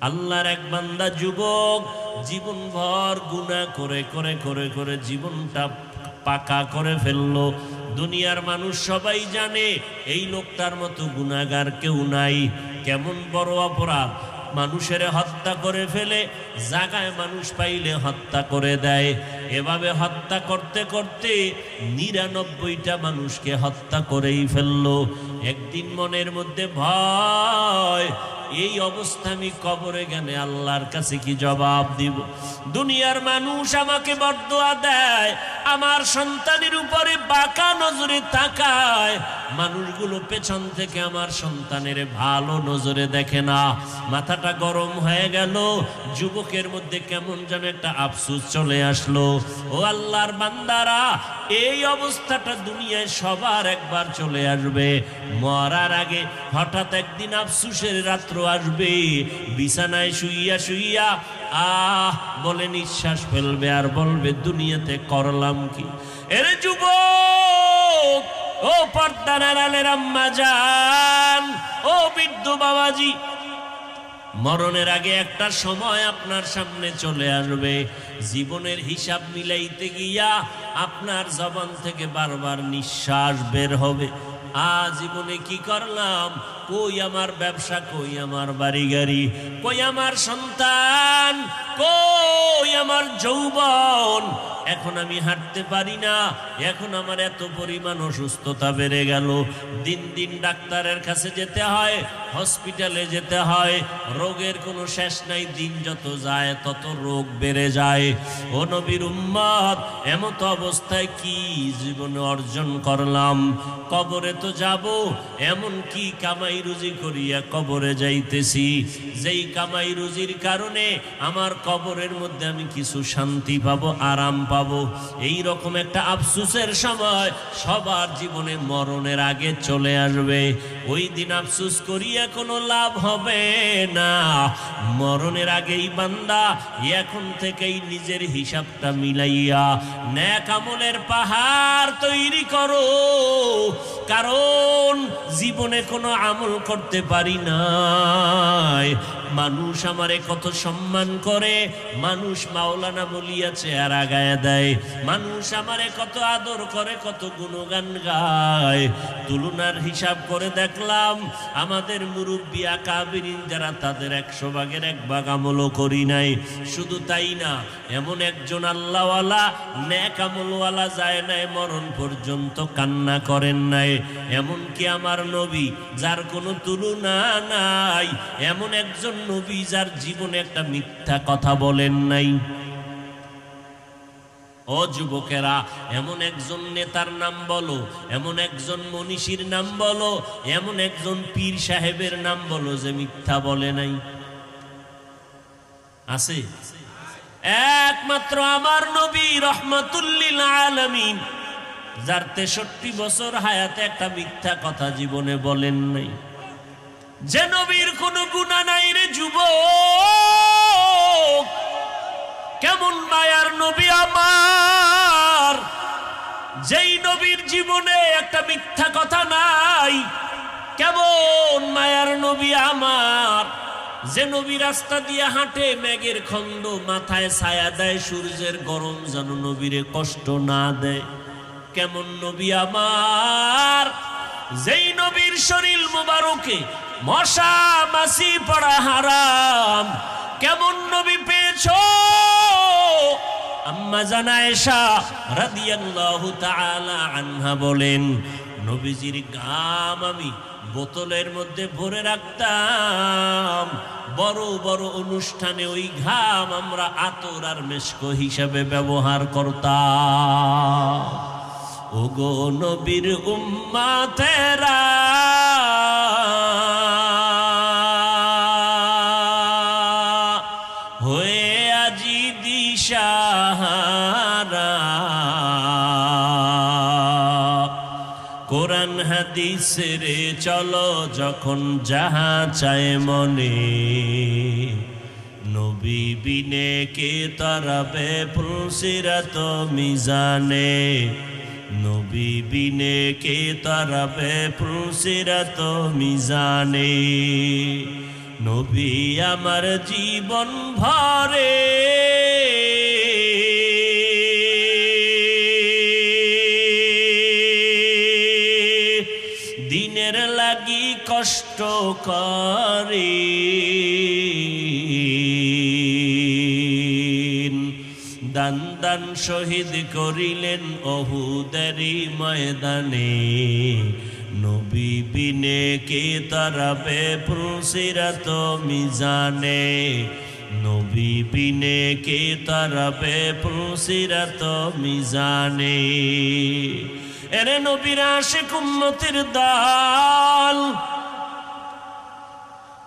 আল্লাহর এক বান্দা যুবক জীবনভর গুনাহ করে করে করে করে জীবনটা পাকা করে ফেললো। দুনিয়ার মানুষ সবাই জানে এই লোকটার মতো গুনাহগার কেউ নাই। কেমন বড় অপরাধ, মানুষের হত্যা করে ফেলে, জায়গায় মানুষ পাইলে হত্যা করে দেয়। এভাবে হত্যা করতে করতে ৯৯টা মানুষকে হত্যা করেই ফেললো। একদিন মনের মধ্যে ভয়, এই অবস্থা আমি কবরে গেলে আল্লাহর কাছে কি জবাব দিব? দুনিয়ার মানুষ আমাকে বদদুয়া দেয়, আমার সন্তানের উপরে বাঁকা নজরে তাকায়, মানুষগুলো পেছন থেকে আমার সন্তানের ভালো নজরে দেখে না। মাথাটা গরম হয়ে গেল, যুবকের মধ্যে কেমন যেন একটা আফসোস চলে আসলো। ও আল্লাহর বান্দারা, এই অবস্থাটা দুনিয়ায় সবার একবার চলে আসবে। মরার আগে হঠাৎ একদিন আফসোসের রাত্র আসবে। বিছানায় শুইয়া শুইয়া বলে নিঃশ্বাস ফেলবে আর বলবে দুনিয়াতে করলাম কি। এরে যুবক, ও পর্দার আড়ালের আম্মা জান, ও বৃদ্ধ বাবাজি, মরণের আগে একটা সময় আপনার সামনে চলে আসবে। জীবনের হিসাব মিলাইতে গিয়া আপনার জবান থেকে বারবার নিঃশ্বাস বের হবে। জীবনে কি করলাম, কই আমার ব্যবসা, কই আমার বাড়ি গাড়ি, কই আমার সন্তান, কই আমার যৌবন। এখন আমি হাঁটতে পারি না, এখন আমার এত পরিমাণ অসুস্থতা বেড়ে গেল। দিন দিন ডাক্তারের কাছে যেতে হয়, হসপিটালে যেতে হয়, রোগের কোনো শেষ নাই। দিন যত যায় তত রোগ বেড়ে যায়। ও নবীর উম্মত, এমত অবস্থায় কি জীবনে অর্জন করলাম? কবরে তো যাব, এমন কি কামাই রুজি করিয়া কবরে যাইতেছি, যেই কামাই রুজির কারণে আমার কবরের মধ্যে আমি কিছু শান্তি পাবো, আরাম পাবো। এই রকম একটা আফসোসের সময় সবার জীবনে মরণের আগে চলে আসবে। ওই দিন আফসোস করিয়া কোনো লাভ হবে না। মরণের আগেই বান্দা এখন থেকেই নিজের হিসাবটা মিলাইয়া নেক আমলের পাহাড় তৈরি করো। কারণ জীবনে কোনো আমল করতে পারি নাই। মানুষ আমারে কত সম্মান করে, মানুষ মাওলানা বলিয়া চেহারা গায়ে দেয়, মানুষ আমারে কত আদর করে, কত গুণগান গায়। তুলনার হিসাব করে দেখলাম আমাদের মুরব্বী আকাবিরিন যারা, তাদের ১০০ ভাগের ১ ভাগ আমলও করি নাই। শুধু তাই না, এমন একজন আল্লাহওয়ালা নেক আমলওয়ালা যায় নাই, মরণ পর্যন্ত কান্না করেন নাই। এমনকি আমার নবী, যার কোনো তুলনা নাই, এমন একজন নবী যার জীবনে একটা মিথ্যা কথা বলেন নাই। ও যুবকেরা, এমন একজন নেতার নাম বলো, এমন একজন মনীষীর নাম বলো, এমন একজন পীর সাহেবের নাম বলো যে মিথ্যা বলে নাই? আছে? একমাত্র আমার নবী রহমাতুল্লিল আলামিন, যার ৬৩ বছর হায়াতে একটা মিথ্যা কথা জীবনে বলেন নাই। যে নবীর কোনো গুনাহ নাই রে যুবক, কেমন মায়ার নবী আমার, যেই নবীর জীবনে একটা মিথ্যা কথা নাই। কেমন মায়ার নবী আমার, যে নবী রাস্তা দিয়ে হাঁটে, মেঘের খণ্ড মাথায় ছায়া দেয়, সূর্যের গরম যেন নবীরে কষ্ট না দেয়। কেমন নবী আমার, যেই নবীর শরীর মুবারকে মশা মাছি পড়া হারাম। কেমন নবী পেয়েছো? আম্মা জান আয়েশা রাদিয়াল্লাহু তাআলা আনহা বলেন, নবীজির ঘাম আমি বোতলের মধ্যে ভরে রাখতাম। বড় বড় অনুষ্ঠানে ওই ঘাম আমরা আতর আর মেশক হিসাবে ব্যবহার করতাম। ওগো নবীর উম্মতেরা, হয়ে আজি দিশাহারা, কোরআন হাদিস রে চলো যখন যাহা চায় মনে, নবী বিনে কে তরাবে পুলসিরাত মিজানে, নবী বিনে কে তরাবে পুলসিরাত মিজানে। নবী আমার জীবন ভরে দিনের লাগি কষ্ট করে দান দান শহীদ করিলেন ওহুদেরই ময়দানে নবী বিনে কে তারাবে পুলসিরাত মিজানে নবী বিনে কে তারাবে পুলসিরাত মিজানে এরে নবীর আশিক উম্মতের দল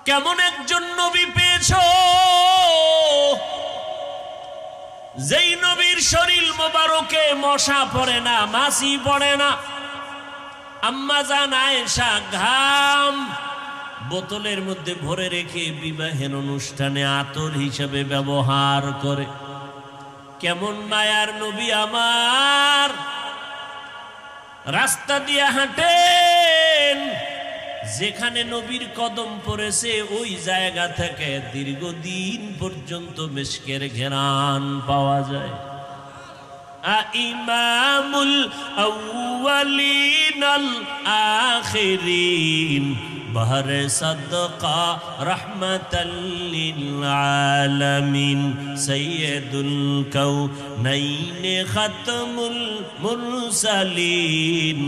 কেমন একজন নবী পেয়েছো যেই নবীর শরীর মোবারকে মশা পড়ে না মাছি পড়ে না আম্মা জান আয়েশা ঘাম বোতলের মধ্যে ভরে রেখে বিবাহের অনুষ্ঠানে আতর হিসেবে ব্যবহার করে কেমন মায়ার নবী আমার রাস্তা দিয়ে হাঁটেন যেখানে নবীর কদম পড়েছে ওই জায়গা থেকে দীর্ঘদিন পর্যন্ত মিশকের ঘেরান পাওয়া যায় ইমামুল আউয়ালিন আল আখিরিন বহরে সাদকা রহমাতাল লিল আলামিন সাইয়্যিদুল কাউনাইন খাতমুল মুরসালিন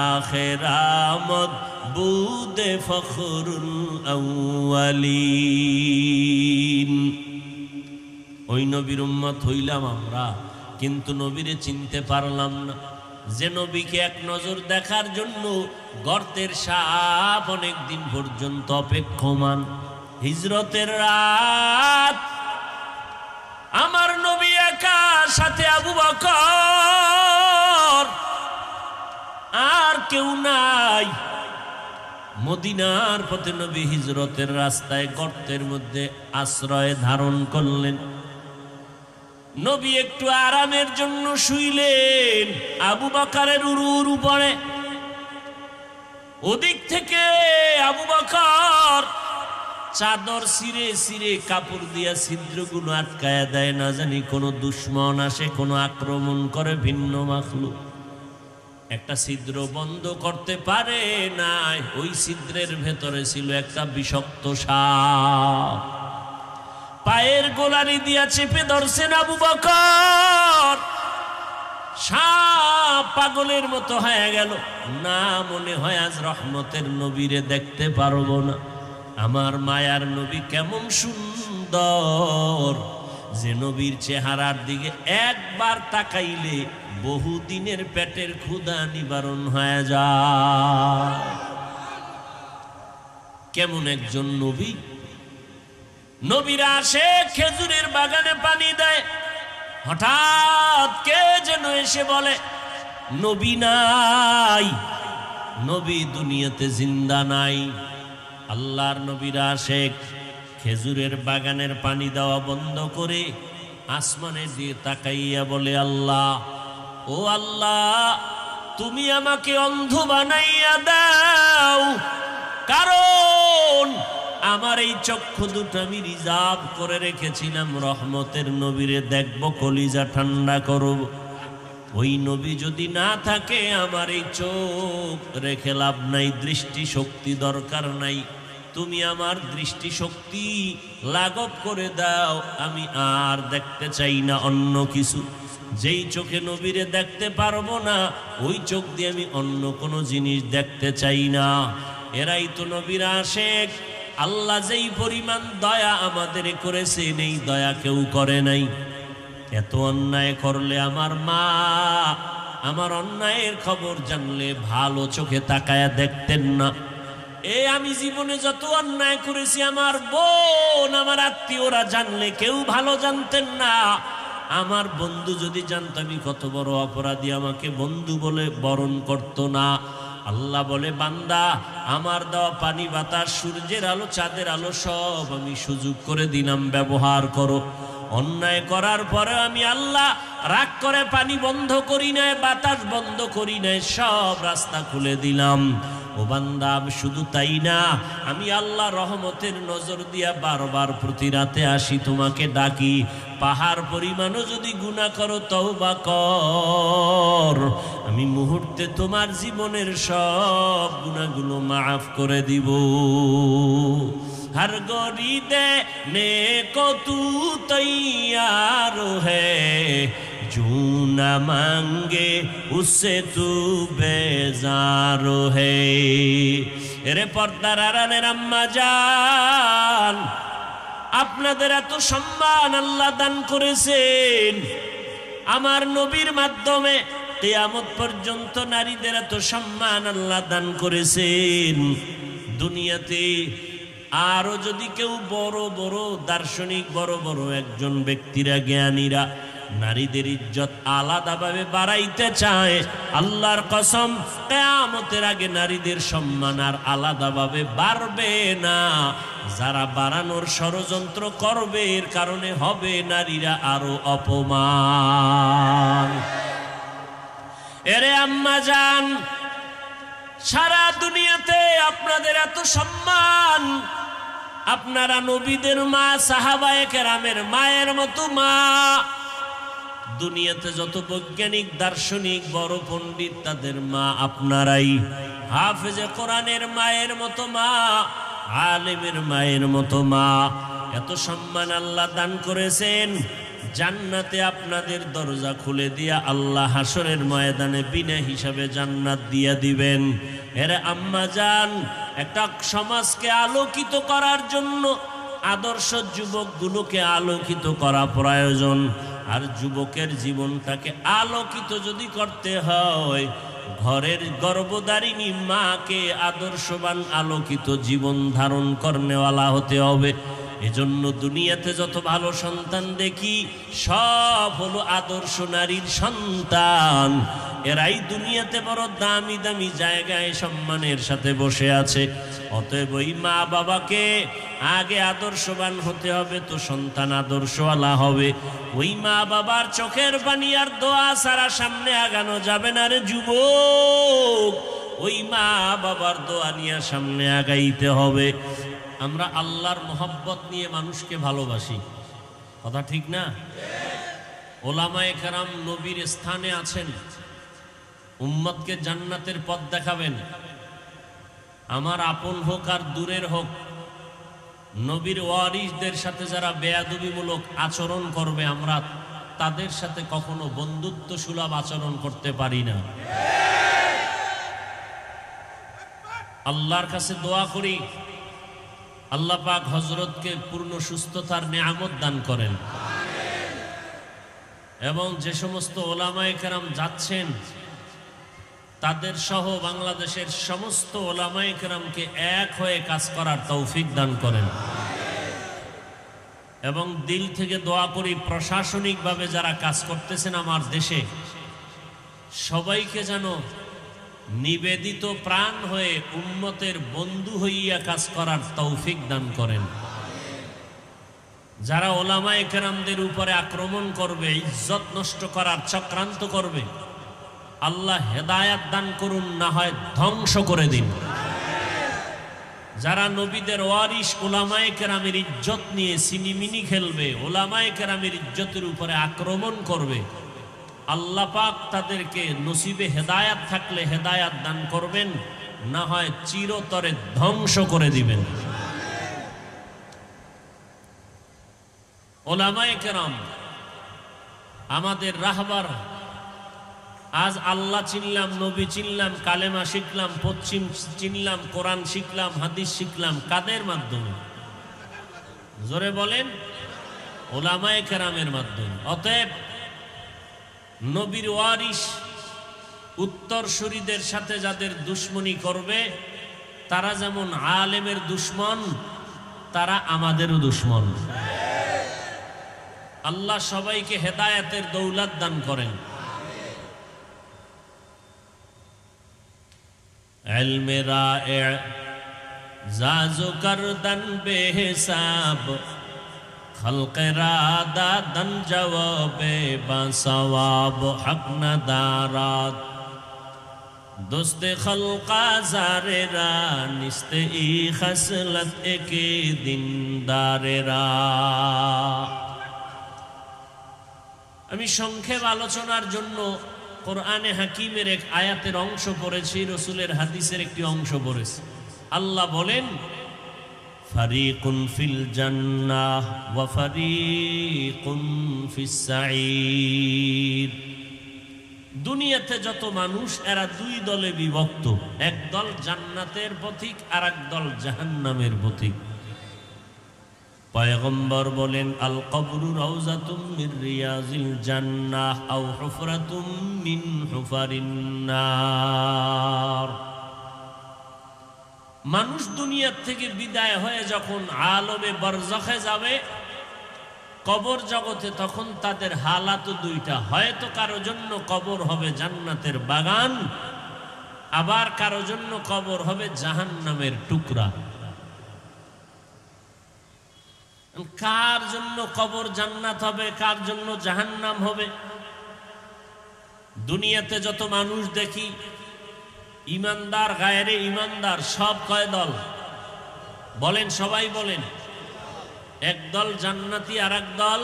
আখিরামত বুদে ফখরুল আউয়ালিন ওই নবীর উম্মত হইলাম আমরা কিন্তু নবীরে চিনতে পারলাম না যে নবীকে এক নজর দেখার জন্য গর্তের সাপ অনেক দিন পর্যন্ত অপেক্ষমান হিজরতের রাত আমার নবী একা সাথে আবু বকর আর কেউ নাই মদিনার পথে নবী হিজরতের রাস্তায় গর্তের মধ্যে আশ্রয় ধারণ করলেন নবী একটু আরামের জন্য শুইলেন আবু বকরের উরুর উপরে ওদিক থেকে আবু বকর চাদর ছিঁড়ে ছিঁড়ে কাপড় দিয়া ছিদ্রগুলো আটকায়া দেয় না জানি কোনো দুশ্মন আসে কোনো আক্রমণ করে ভিন্ন মাখলুক একটা ছিদ্র বন্ধ করতে পারে না ওই ছিদ্রের ভেতরে ছিল একটা বিষাক্ত সাপ পায়ের গোলারি দিয়া চেপে ধরছেন আবু বকর সাপ পাগলের মতো হয়ে গেল না মনে হয় আজ রহমতের নবীরে দেখতে পারবো না আমার মায়ার নবী কেমন সুন্দর যে নবীর চেহারার দিকে একবার তাকাইলে বহুদিনের পেটের ক্ষুধা নিবারণ হয়ে যায় কেমন একজন নবী নবীরা আসে খেজুরের বাগানে পানি দেয় হঠাৎ কে যেন এসে বলে নবী নাই নবী দুনিয়াতে জিন্দা নাই আল্লাহর নবীরা আসে খেজুরের বাগানের পানি দেওয়া বন্ধ করে আসমানে দিয়ে তাকাইয়া বলে আল্লাহ ও আল্লাহ তুমি আমাকে অন্ধ বানাইয়া দাও কারণ আমার এই চক্ষু দুটো আমি রিজার্ভ করে রেখেছিলাম রহমতের নবীরে দেখব কলিজা ঠান্ডা করব ওই নবী যদি না থাকে আমার এই চোখ রেখে লাভ নাই দৃষ্টি শক্তি দরকার নাই তুমি আমার দৃষ্টি শক্তি লাঘব করে দাও আমি আর দেখতে চাই না অন্য কিছু যেই চোখে নবীরে দেখতে পারবো না ওই চোখ দিয়ে আমি অন্য কোনো জিনিস দেখতে চাই না এরাই তো নবীর আশিক আল্লাহ যেই পরিমাণ দয়া আমাদের করেছেন এই দয়া কেউ করে নাই এত অন্যায় করলে আমার মা আমার অন্যায়ের খবর জানলে ভালো চোখে তাকায়া দেখতেন না আমি জীবনে যত অন্যায় করেছি আমার বোন আমার আত্মীয়রা জানলে কেউ ভালো জানতেন না আমার বন্ধু যদি জানতো আমি কত বড় অপরাধী আমাকে বন্ধু বলে বরণ করতো না আল্লাহ বলে বান্দা আমার দেওয়া পানি বাতাস সূর্যের আলো চাঁদের আলো সব আমি সুযোগ করে দিলাম ব্যবহার করো অন্যায় করার পরে আমি আল্লাহ রাগ করে পানি বন্ধ করি নাই বাতাস বন্ধ করি নাই সব রাস্তা খুলে দিলাম ও বান্দা, শুধু তাই না, আমি আল্লাহ রহমতের নজর দিয়া বারবার প্রতি রাতে আসি, তোমাকে ডাকি। পাহাড় পরিমাণও যদি গুনাহ করো তওবা কর, আমি মুহূর্তে তোমার জীবনের সব গুনাহগুলো মাফ করে দিব। हर गोरी देने को तू तैयार है, जो न मांगे उससे तू बेजार है। এরে পর্দার আড়ালের আম্মা জান, আপনাদের এত সম্মান আল্লাহ দান করেছেন, আমার নবীর মাধ্যমে কিয়ামত পর্যন্ত নারীদের এত সম্মান আল্লাহ দান করেছেন। দুনিয়াতে আরো যদি কেউ বড় বড় দার্শনিক, বড় বড় একজন ব্যক্তিরা, জ্ঞানীরা নারীদের ইজ্জত আলাদাভাবে বাড়াইতে চায়, আল্লাহর কসম কিয়ামতের আগে নারীদের সম্মান আর আলাদাভাবে বাড়বে না। যারা বাড়ানোর ষড়যন্ত্র করবে, এর কারণে হবে নারীরা আরো অপমান। এরে আম্মা জান, সারা দুনিয়াতে আপনাদের এত সম্মান, আপনারা নবীদের মা, সাহাবায়ে কেরামের মায়ের মতো মা। দুনিয়াতে যত বৈজ্ঞানিক, দার্শনিক, বড় পণ্ডিত, তাদের মা আপনারাই। হাফেজে কোরআনের মায়ের মতো মা, আলেমের মায়ের মতো মা। এত সম্মান আল্লাহ দান করেছেন, জান্নাতে আপনাদের দরজা খুলে দিয়া আল্লাহ হাসরের ময়দানে বিনা হিসাবে জান্নাত দিয়া দিবেন। এরে আম্মা জান, একটা সমাজকে আলোকিত করার জন্য আদর্শ যুবকগুলোকে আলোকিত করা প্রয়োজন। আর যুবকের জীবনটাকে আলোকিত যদি করতে হয়, ঘরের গর্ভধারিণী মাকে আদর্শবান আলোকিত জীবন ধারণ করনেওয়ালা হতে হবে। এজন্য দুনিয়াতে যত ভালো সন্তান দেখি, সব হলো আদর্শ নারীর সন্তান। এরাই দুনিয়াতে বড় দামি দামি জায়গায় সম্মানের সাথে বসে আছে। অতএব ওই মা বাবাকে আগে আদর্শবান হতে হবে, তো সন্তান আদর্শওয়ালা হবে। ওই মা বাবার চোখের পানি আর দোয়া ছাড়া সামনে আগানো যাবে না রে যুবক। ওই মা বাবার দোয়া নিয়ে সামনে আগাইতে হবে। আমরা আল্লাহর মোহাব্বত নিয়ে মানুষকে ভালোবাসি, কথা ঠিক না? ওলামায়ে কেরাম নবীর স্থানে আছেন, উম্মতকে জান্নাতের পথ দেখাবেন। আমার আপন হোক আর দূরের হোক, নবীর ওয়ারিসদের সাথে যারা বেয়াদবিমূলক আচরণ করবে, আমরা তাদের সাথে কখনো বন্ধুত্ব সুলভ আচরণ করতে পারি না। আল্লাহর কাছে দোয়া করি, আল্লাহ পাক হযরতকে পূর্ণ সুস্থতার নেয়ামত দান করেন। এবং যে সমস্ত ওলামায়ে কেরাম যাচ্ছেন, তাদের সহ বাংলাদেশের সমস্ত ওলামায়ে কেরামকে এক হয়ে কাজ করার তৌফিক দান করেন। এবং দিল থেকে দোয়া করি, প্রশাসনিকভাবে যারা কাজ করতেছেন আমার দেশে, সবাইকে যেন নিবেদিত প্রাণ হয়ে উম্মতের বন্ধু হইয়া কাজ করার তৌফিক দান করেন। যারা ওলামায়ে কেরামদের উপরে আক্রমণ করবে, ইজ্জত নষ্ট করার চক্রান্ত করবে, আল্লাহ হেদায়াত দান করুন, না হয় ধ্বংস করে দিন। যারা নবীদের ওয়ারিস ওলামায়ে কেরামের ইজ্জত নিয়ে সিনিমিনি খেলবে, ওলামায়ে কেরামের ইজ্জতের উপরে আক্রমণ করবে, আল্লাহ পাক তাদেরকে নসিবে হেদায়াত থাকলে হেদায়াত দান করবেন, না হয় চিরতরে ধ্বংস করে দিবেন। ওলামায়ে কেরাম আমাদের রাহবার। আজ আল্লাহ চিনলাম, নবী চিনলাম, কালেমা শিখলাম, পশ্চিম চিনলাম, কোরআন শিখলাম, হাদিস শিখলাম, কাদের মাধ্যমে? জোরে বলেন, ওলামায়ে কেরামের মাধ্যমে। অতএব নবীর ওয়ারিস উত্তরসূরিদের সাথে যাদের দুশ্মনী করবে, তারা যেমন আলেমের দুশ্মন, তারা আমাদেরও দুশ্মন। আল্লাহ সবাইকে হেদায়েতের দৌলত দান করেন। ইলমে রায়ে জাজু করদন বেহিসাব, খলকে রাদা দন জওয়াবে বাসওয়াব হক নদারাত। दोस्ते खल्का जारेरा निस्ते ई खसलत एके दिनदारेरा। আমি সংক্ষেপ আলোচনার জন্য কোরআনে হাকিমের এক আয়াতের অংশ পড়েছি, রসুলের হাদিসের একটি অংশ পড়েছি। আল্লাহ বলেন, ফারিকুন ফিল জান্নাহ ওয়া ফারিকুন ফিস সাঈর। দুনিয়াতে যত মানুষ এরা দুই দলে বিভক্ত, এক দল জান্নাতের পথিক আর এক দল জাহান্নামের পথিক। পয়গম্বর বলেন, আল কবরু রাউযাতুম মির রিয়াজিল জান্নাহ আও হুফরাতুম মিন হুফারিন নার। মানুষ দুনিয়া থেকে বিদায় হয়ে যখন আলমে বারজাখে যাবে, কবর জগতে, তখন তাদের হালাত দুইটা। হয়তো কারো জন্য কবর হবে জান্নাতের বাগান, আবার কারো জন্য কবর হবে জাহান্নামের টুকরা। কার জন্য কবর জান্নাত হবে, কার জন্য জাহান্নাম হবে? দুনিয়াতে যত মানুষ দেখি, ইমানদার গায়রে ইমানদার সব কয় দল বলেন? সবাই বলেন। এক দল জান্নাতি আর এক দল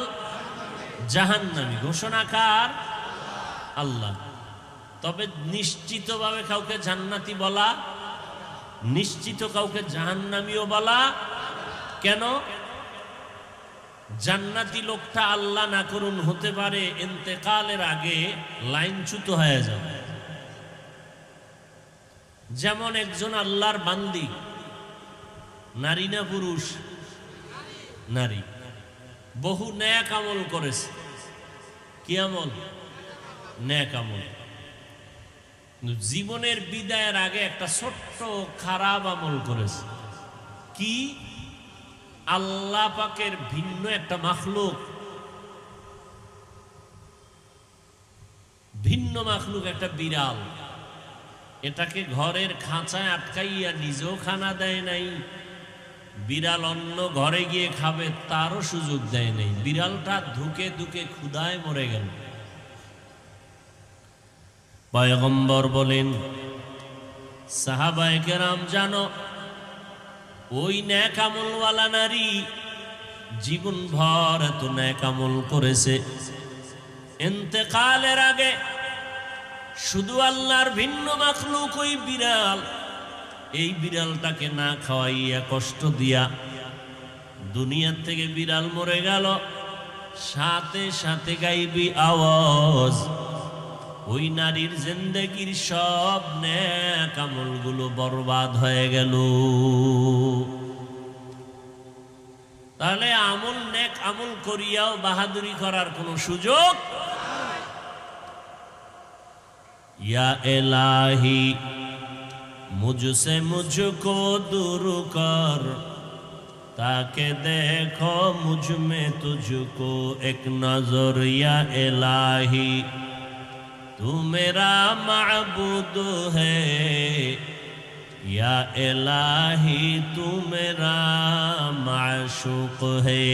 জাহান্নামী। ঘোষণা কার? আল্লাহ। তবে নিশ্চিতভাবে কাউকে জান্নাতি বলা, নিশ্চিত কাউকে জাহান্নামীও বলা। কেন? জান্নাতি লোকটা আল্লাহ না করুন হতে পারে ইন্তেকালের আগে লাইনচ্যুত হয়ে যাবে। যেমন একজন আল্লাহর বান্দি, নারী না পুরুষ? নারী। বহু নেক আমল করেছে। কি আমল? নেক আমল। জীবনের বিদায়ের আগে একটা ছোট্ট খারাপ আমল করেছে। কি? আল্লাহ পাকের ভিন্ন একটা মাখলুক, ভিন্ন মাখলুক একটা বিড়াল, এটাকে ঘরের খাঁচায় আটকাইয়া নিজেও খানা দেয় নাই, বিড়াল অন্য ঘরে গিয়ে খাবে তারও সুযোগ দেয় নাই। বিড়ালটা ধুকে ধুকে ক্ষুধায় মরে গেল। পয়গম্বর বলেন, সাহাবায়ে কেরাম জানো, ওই নেক আমলওয়ালা নারী জীবন ভর এত নেক আমল করেছে, ইন্তেকালের আগে শুধু আল্লাহর ভিন্ন মাখলুক ওই বিড়াল, এই বিড়ালটাকে না খাওয়াইয়া কষ্ট দিয়া দুনিয়ার থেকে বিড়াল মরে গেল। সাথে সাথে গাইবি আওয়াজ, ওই নারীর জিন্দেগির সব নেক আমলগুলো বরবাদ হয়ে গেল। তাহলে আমল, নেক আমল করিয়াও বাহাদুরি করার কোনো সুযোগ? ইয়া ইলাহি মুঝসে মুঝকো দূর কর, তাকে দেখো মুঝ মে তুঝকো এক নজর। ইয়া ইলাহি तू मेरा माबूद है, या इलाही तू मेरा माशूक है।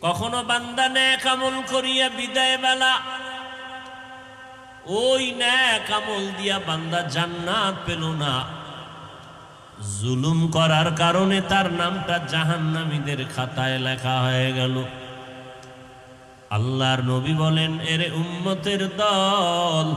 কখনো বান্দা নেক আমল করিয়া বিদায় বেলা ওই নেক আমল দিয়া বান্দা জান্নাত পেল না, জুলুম করার কারণে তার নামটা জাহান্নামীদের খাতায় লেখা হয়ে গেল। আল্লাহর নবী বলেন, এরে উম্মতের দল,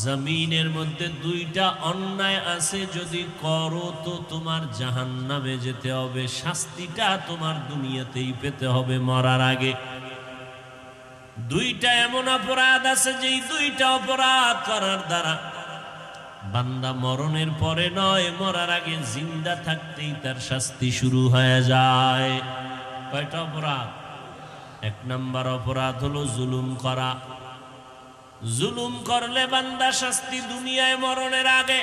জমিনের মধ্যে দুইটা অন্যায় আছে, যদি করো তো তোমার জাহান্নামে যেতে হবে, শাস্তিটা তোমার দুনিয়াতেই পেতে হবে মরার আগে। দুইটা এমন অপরাধ আছে যেই দুইটা অপরাধ করার দ্বারা বান্দা মরণের পরে নয়, মরার আগে জিন্দা থাকতেই তার শাস্তি শুরু হয়ে যায়। কয়টা অপরাধ? এক নম্বর অপরাধ হলো জুলুম করা। জুলুম করলে বান্দা শাস্তি দুনিয়ায় মরণের আগে।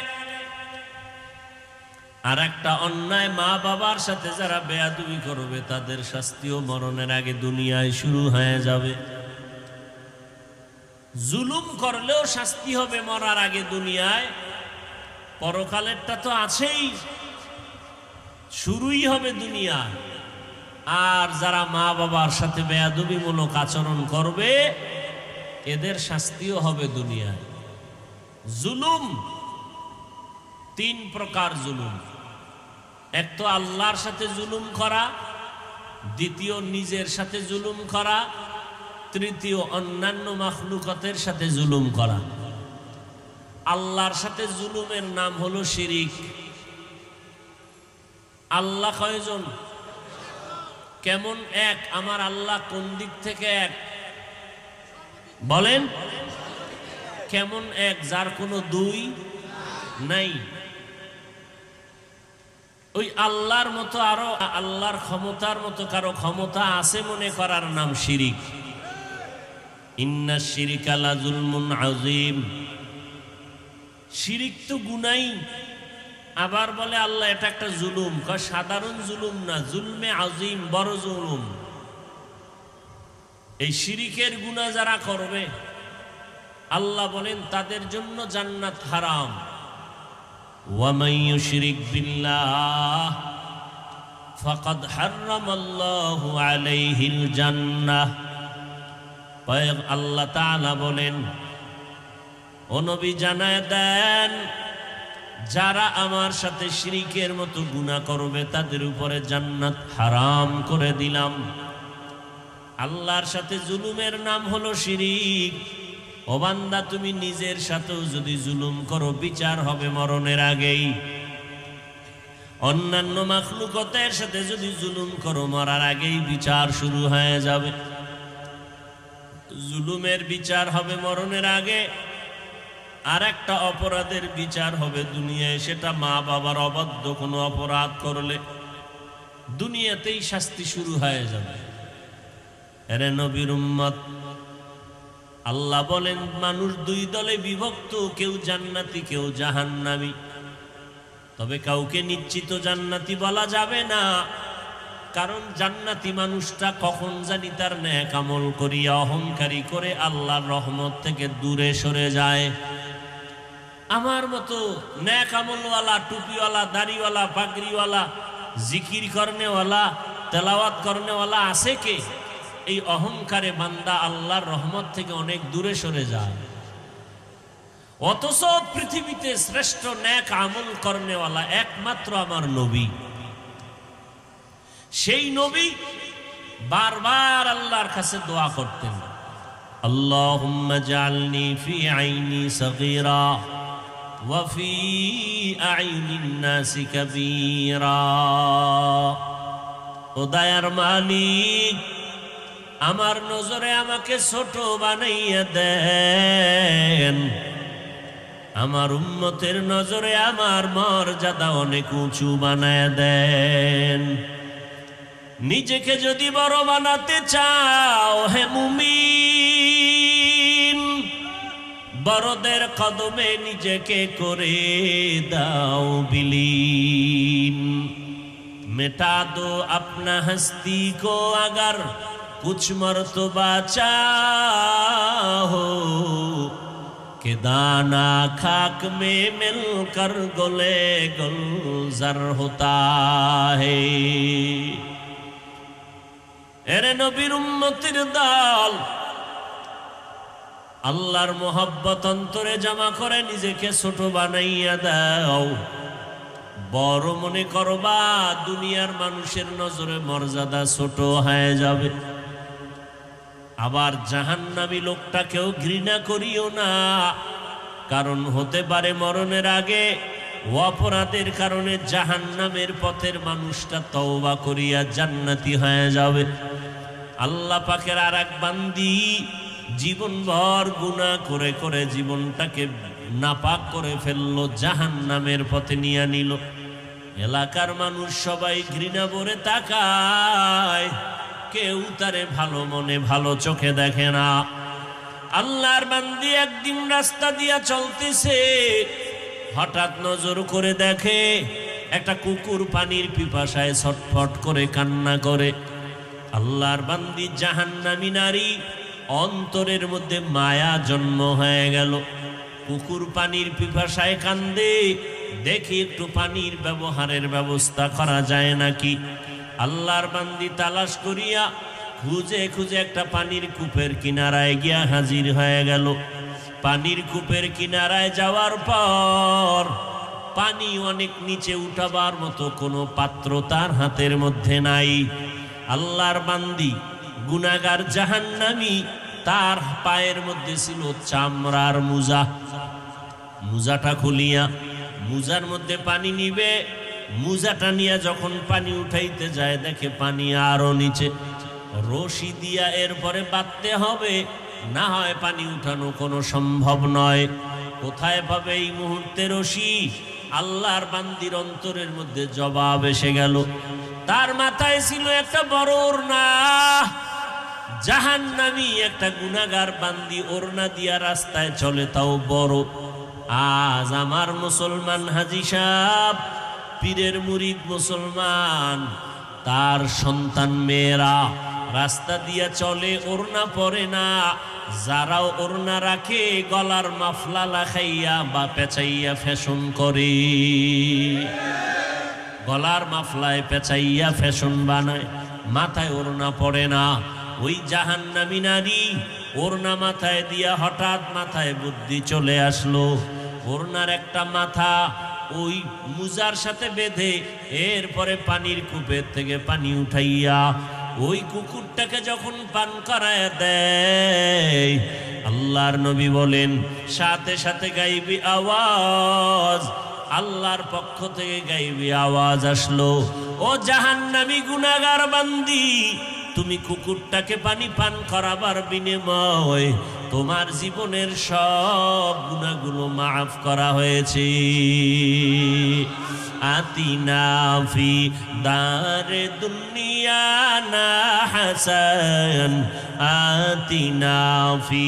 আর একটা অন্যায়, মা বাবার সাথে যারা বেয়াদবি করবে তাদের শাস্তিও মরণের আগে দুনিয়ায় শুরু হয়ে যাবে। জুলুম করলেও শাস্তি হবে মরার আগে দুনিয়ায়, পরকালেরটা তো আছেই, শুরুই হবে দুনিয়ায়। আর যারা মা বাবার সাথে বেয়াদবিমূলক আচরণ করবে এদের শাস্তিও হবে দুনিয়ায়। জুলুম তিন প্রকার জুলুম। এক তো আল্লাহর সাথে জুলুম করা, দ্বিতীয় নিজের সাথে জুলুম করা, তৃতীয় অন্যান্য মাখলুকাতের সাথে জুলুম করা। আল্লাহর সাথে জুলুমের নাম হলো শিরিক। আল্লাহ কয়জন? কেমন এক? আমার আল্লাহ কোন দিক থেকে এক বলেন? কেমন এক? যার কোনো দুই নাই। ওই আল্লাহর মতো আরো আল্লাহর ক্ষমতার মতো কারো ক্ষমতা আছে মনে করার নাম শিরিক। ইন্না শিরিকা লা যুলমুন আযীম। শিরিক তো গুনাই, আবার বলে আল্লাহ এটা একটা জুলুম। সাধারণ জুলুম না, জুলমে আযীম, বড় জুলুম। এই শিরিকের গুনাহ যারা করবে আল্লাহ বলেন তাদের জন্য জান্নাত হারাম। ওয়ামান ইউশরিক বিল্লাহ ফাকাদ হারামাল্লাহু আলাইহিল জান্নাহ। আল্লাহ তাআলা বলেন, ও নবী জানায় দেন, যারা আমার সাথে শিরিকের মতো গুনাহ করবে তাদের উপরে জান্নাত হারাম করে দিলাম। আল্লাহর সাথে জুলুমের নাম হলো শিরিক। ও বান্দা, তুমি নিজের সাথেও যদি জুলুম করো বিচার হবে মরণের আগেই। অন্যান্য মাখলুকাতের সাথে যদি জুলুম করো মরার আগেই বিচার শুরু হয়ে যাবে। জুলুমের বিচার হবে মরণের আগে। আর একটা অপরাধের বিচার হবে দুনিয়ায়, সেটা মা বাবার অবাধ্য কোনো অপরাধ করলে দুনিয়াতেই শাস্তি শুরু হয়ে যাবে। এরে নবীর উম্মত, আল্লাহ বলেন মানুষ দুই দলে বিভক্ত, কেউ জান্নাতি কেউ জাহান্নামী। তবে কাউকে নিশ্চিত জান্নাতি বলা যাবে না, কারণ জান্নাতি মানুষটা কখন জানি তার নেক আমল করিয়া অহংকারী করে আল্লাহর রহমত থেকে দূরে সরে যায়। আমার মতো নেক আমলওয়ালা, টুপিওয়ালা, দাড়িওয়ালা, পাগড়িওয়ালা, জিকির করনেওয়ালা, তেলাওয়াত করনেওয়ালা আছে কে? এই অহংকারে বান্দা আল্লাহর রহমত থেকে অনেক দূরে সরে যায়। অথচ পৃথিবীতে শ্রেষ্ঠ নেক আমল করনেওয়ালা একমাত্র আমার নবী। সেই নবী বারবার আল্লাহর কাছে দোয়া করতেন, আল্লাহুম্মা জাআলনি ফি আইনি সগীরা ওয়া ফি আইনিন নাসি কাবীরা। ও দয়ার মালিক, আমার নজরে আমাকে ছোট বানাইয়া দেন, আমার উম্মতের নজরে আমার মর্যাদা অনেক উঁচু বানায় দেন। নিজেকে যদি বড় বানাতে চাও হে মুমিন, বড়দের কদমে নিজেকে করে দাও বিলীন। मिटा दो अपना हस्ती को अगर कुछ मर्तबा चाहो कि दाना खाक में मिलकर गले गुलजार होता है। एरे नबीर उम्मतिर दाल আল্লাহর মোহাব্বত অন্তরে জমা করে নিজেকে ছোট বানাইয়া দাও। বড় মনে করবা, দুনিয়ার মানুষের নজরে মর্যাদা ছোট হয়ে যাবে। আবার জাহান্নামী লোকটাকেও ঘৃণা করিও না, কারণ হতে পারে মরণের আগে অপরাধের কারণে জাহান্নামের পথের মানুষটা তওবা করিয়া জান্নাতি হয়ে যাবে। আল্লাহ পাকের আর এক বান্দি জীবনভর গুনাহ করে করে জীবনটাকে নাপাক করে ফেললো, জাহান্নামের পথে নিয়ে নিল। এলাকার মানুষ সবাই ঘৃণা ভরে তাকায়, কেউ তারে ভালো মনে ভালো চোখে দেখে না। আল্লাহর বান্দি একদিন রাস্তা দিয়া চলতেছে, হঠাৎ নজর করে দেখে একটা কুকুর পানির পিপাসায় ছটফট করে কান্না করে। আল্লাহর বান্দি জাহান্নামী নারী, অন্তরের মধ্যে মায়া জন্ম হয়ে গেল। কুকুর পানির পিপাসায় কান্দে, দেখি একটু পানির ব্যবহারের ব্যবস্থা করা যায় নাকি। আল্লাহর বান্দি তালাশ করিয়া খুঁজে খুঁজে একটা পানির কূপের কিনারায় গিয়া হাজির হয়ে গেল। পানির কূপের কিনারায় যাওয়ার পর পানি অনেক নিচে উঠাবার মতো কোনো পাত্র তার হাতের মধ্যে নাই। আল্লাহর বান্দি গুনাহগার জাহান্নামী, তার পায়ের মধ্যে ছিল চামড়ার মুজা। মুজাটা খুলিয়া মুজার মধ্যে পানি নিবে, মুজাটা নিয়ে যখন পানি উঠাইতে যায় দেখে পানি আরো নিচে। রশি দিয়া এরপরে বাঁধতে হবে, না হয় পানি উঠানো কোনো সম্ভব নয়। কোথায় পাবে এই মুহূর্তে রশি? আল্লাহর বান্দির অন্তরের মধ্যে জবাব এসে গেল। তার মাথায় ছিল একটা বড় ওড়না। জাহান্নামী একটা গুনাহগার বান্দি ওড়না দিয়া রাস্তায় চলে, তাও বড়। আজ আমার মুসলমান হাজী সাহেব, পীরের মুরিদ মুসলমান, তার সন্তান মেয়েরা রাস্তা দিয়া চলে, ওড়না পরে না। যারাও ওড়না রাখে গলার মাফলা লাগাইয়া বা পেঁচাইয়া ফ্যাশন করে, গলার মাফলায় পেঁচাইয়া ফ্যাশন বানায়, মাথায় ওড়না পড়ে না। ওই জাহান্নামী নারী ওড়না মাথায় দিয়া হঠাৎ মাথায় বুদ্ধি চলে আসলো, ওড়নার একটা মাথা ওই মুজার সাথে বেঁধে এরপরে পানির কূপের থেকে পানি উঠাইয়া ওই কুকুরটাকে যখন পান করায় দেয়, আল্লাহর নবী বলেন সাথে সাথে গাইবি আওয়াজ, আল্লাহর পক্ষ থেকে গাইবি আওয়াজ আসলো, ও জাহান্নামী গুনাহগার বান্দি, তুমি কুকুরটাকে পানি পান করাবার বিনিময় তোমার জীবনের সব গুনাহগুলো মাফ করা হয়েছে। আতিনা ফি দারে দুনিয়া না হাসান, আতিনা ফি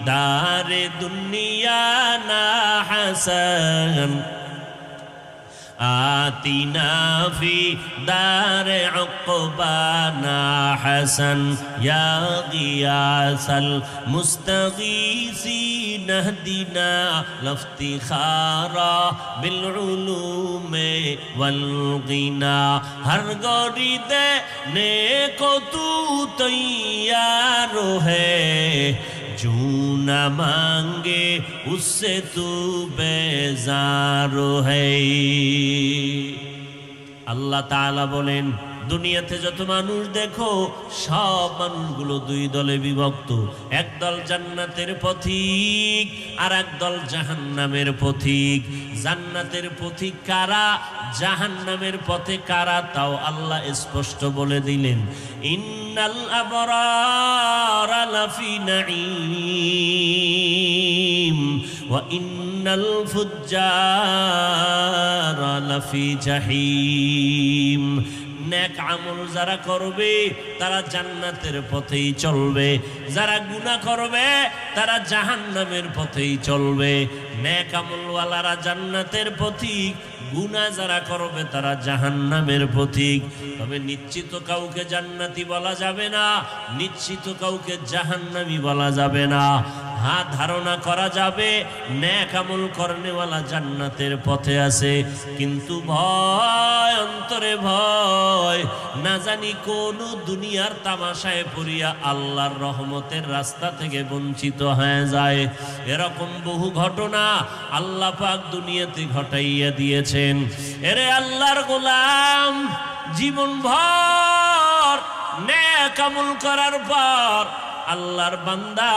দারে দুনিয়া না হাসান, আতিনা ফি দারে উকবানা হাসান, ইয়া গিয়াসাল মুস্তাগীসিন ইহদিনা লফতিখারা বিল উলুমে ওয়াল গিনা। হর গরি দে নেকো তু তৈয়ার হ্যায়, जो न मांगे उससे तू बेजार है। আল্লাহ তাআলা বলেন দুনিয়াতে যত মানুষ দেখো সব মানুষগুলো দুই দলে বিভক্ত, একদল জান্নাতের পথিক আর একদল জাহান্নামের পথিক। জান্নাতের পথিক কারা, জাহান্নামের পথে কারা, তাও আল্লাহ স্পষ্ট বলে দিলেন, ইন্নাল আবরারা লাফি নাঈম ওয়া ইন্নাল ফুজ্জারা লাফি জাহিম। নেক আমল যারা করবে তারা জান্নাতের পথেই চলবে, যারা গুনাহ করবে তারা জাহান্নামের পথেই চলবে। নেক আমলওয়ালারা জান্নাতের পথিক, গুনাহ যারা করবে তারা জাহান্নামের পথিক। তবে নিশ্চিত কাউকে জান্নাতি বলা যাবে না, নিশ্চিত কাউকে জাহান্নামী বলা যাবে না। হ্যাঁ, ধারণা করা যাবে নেক আমল করনেওয়ালা জান্নাতের পথে আছে, কিন্তু ভয়, অন্তরে ভয়, না জানি কোন দুনিয়ার তামাশায় পড়িয়া আল্লাহর রহমতের রাস্তা থেকে বঞ্চিত হয়ে যায়। এরকম বহু ঘটনা আল্লাহ পাক দুনিয়াতে ঘটাইয়া দিয়েছেন। এরে আল্লাহর গোলাম, জীবন ভর নেক আমল করার পর আল্লাহর বান্দা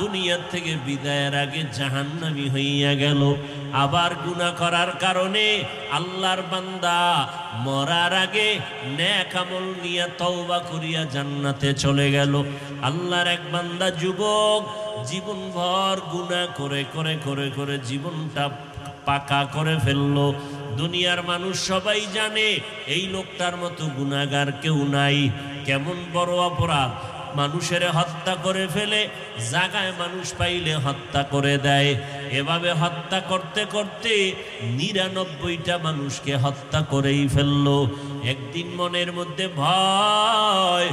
দুনিয়া থেকে বিদায়ের আগে জাহান্নামী হইয়া গেল। আবার গুনাহ করার কারণে আল্লাহর বান্দা মরার আগে নেক আমল নিয়ে তওবা করিয়া জান্নাতে চলে গেল। আল্লাহর এক বান্দা যুবক জীবন ভর গুনাহ করে করে করে করে জীবনটা পাকা করে ফেললো। দুনিয়ার মানুষ সবাই জানে এই লোকটার মতো গুনাহগার কেউ নাই। কেমন বড় অপরাধ, মানুষের হত্যা করে ফেলে, জায়গায় মানুষ পাইলে হত্যা করে দেয়। এভাবে হত্যা করতে করতে 99টা মানুষকে হত্যা করেই ফেললো। একদিন মনের মধ্যে ভয়,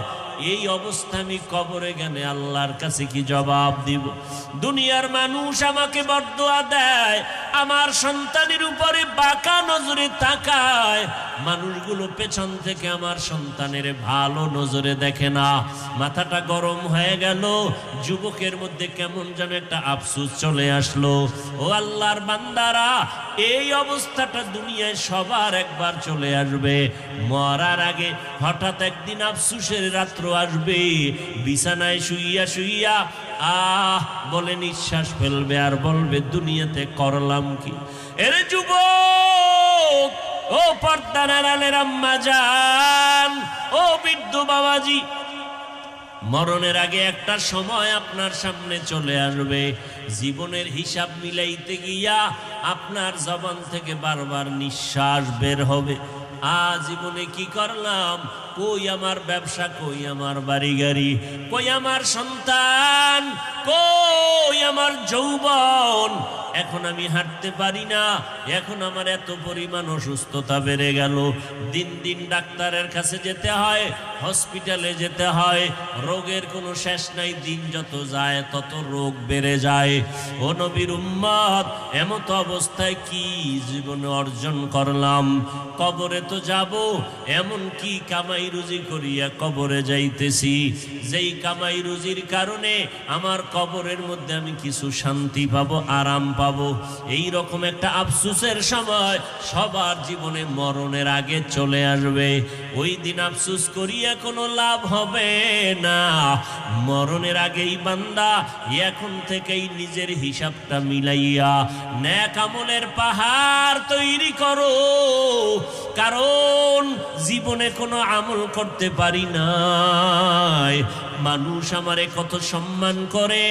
এই অবস্থা আমি কবরে গেলে আল্লাহর কাছে কি জবাব দিব? দুনিয়ার মানুষ আমাকে বরদোয়া দেয়, আমার সন্তানের উপরে বাঁকা নজরে তাকায়, মানুষগুলো পেছন থেকে আমার সন্তানের ভালো নজরে দেখে না। মাথাটা গরম হয়ে গেল, যুবকের মধ্যে কেমন যেন একটা আফসোস চলে আসলো। ও আল্লাহর বান্দারা, এই অবস্থাটা দুনিয়ায় সবার একবার চলে আসবে। মরার আগে হঠাৎ একদিন আফসোসের রাত্র আসবে, বিছানায় শুইয়া শুইয়া বলে নিঃশ্বাস ফেলবে আর বলবে দুনিয়াতে করলাম কি। এরে যুবক, ও পর্দার আড়ালের আম্মা জান, ও বৃদ্ধ বাবাজি, মরণের আগে একটা সময় আপনার সামনে চলে আসবে, জীবনের হিসাব মিলাইতে গিয়া আপনার জবান থেকে বারবার নিঃশ্বাস বের হবে। জীবনে কি করলাম, কই আমার ব্যবসা, কই আমার বাড়ি গাড়ি, কই আমার সন্তান, কই আমার যৌবন, এখন আমি হাঁটতে পারি না, এখন আমার এত পরিমাণ অসুস্থতা বেড়ে গেল, দিন দিন ডাক্তারের কাছে যেতে হয়, হসপিটালে যেতে হয়, রোগের কোনো শেষ নাই, দিন যত যায় তত রোগ বেড়ে যায়। ও নবীর উম্মত, এমত অবস্থায় কি জীবনে অর্জন করলাম? কবরে তো যাব, এমন কি কামাই রুজি করিয়া কবরে যাইতেছি, যেই কামাই রুজির কারণে আমার কবরের মধ্যে আমি কিছু শান্তি পাবো, আরাম পাবো। এই রকম একটা আফসোসের সময় সবার জীবনে মরণের আগে চলে আসবে। ওই দিন আফসোস করিয়া কোনো লাভ হবে না। মরণের আগেই বান্দা এখন থেকেই নিজের হিসাবটা মিলাইয়া নেক আমলের পাহাড় তৈরি করো, কারণ জীবনে কোনো আমল করতে পারি নাই। মানুষ আমারে কত সম্মান করে,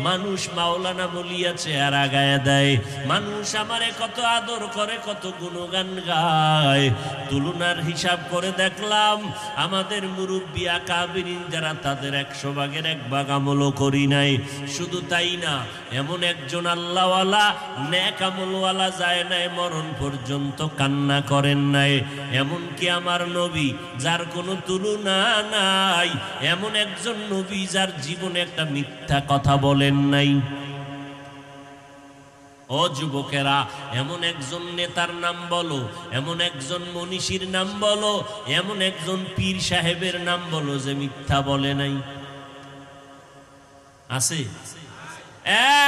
মানুষ মাওলানা বলিয়া চেহারা গায়ে দেয়, মানুষ আমারে কত আদর করে, কত গুণগান গায়। তুলনার হিসাব করে দেখলাম আমাদের মুরব্বী আকাবিরিন যারা, তাদের 100 ভাগের 1 ভাগ আমলও করি নাই। শুধু তাই না, এমন একজন আল্লাহওয়ালা নেক আমলওয়ালা যায় নাই, মরণ পর্যন্ত কান্না করেন নাই। এমনকি আমার নবী, যার কোনো তুলনা নাই, এমন একজন নবী যার জীবনে একটা মিথ্যা কথা বলেন নাই। ও যুবকেরা, এমন একজন নেতার নাম বলো, এমন একজন মনীষীর নাম বলো, এমন একজন পীর সাহেবের নাম বলো যে মিথ্যা বলে নাই? আছে?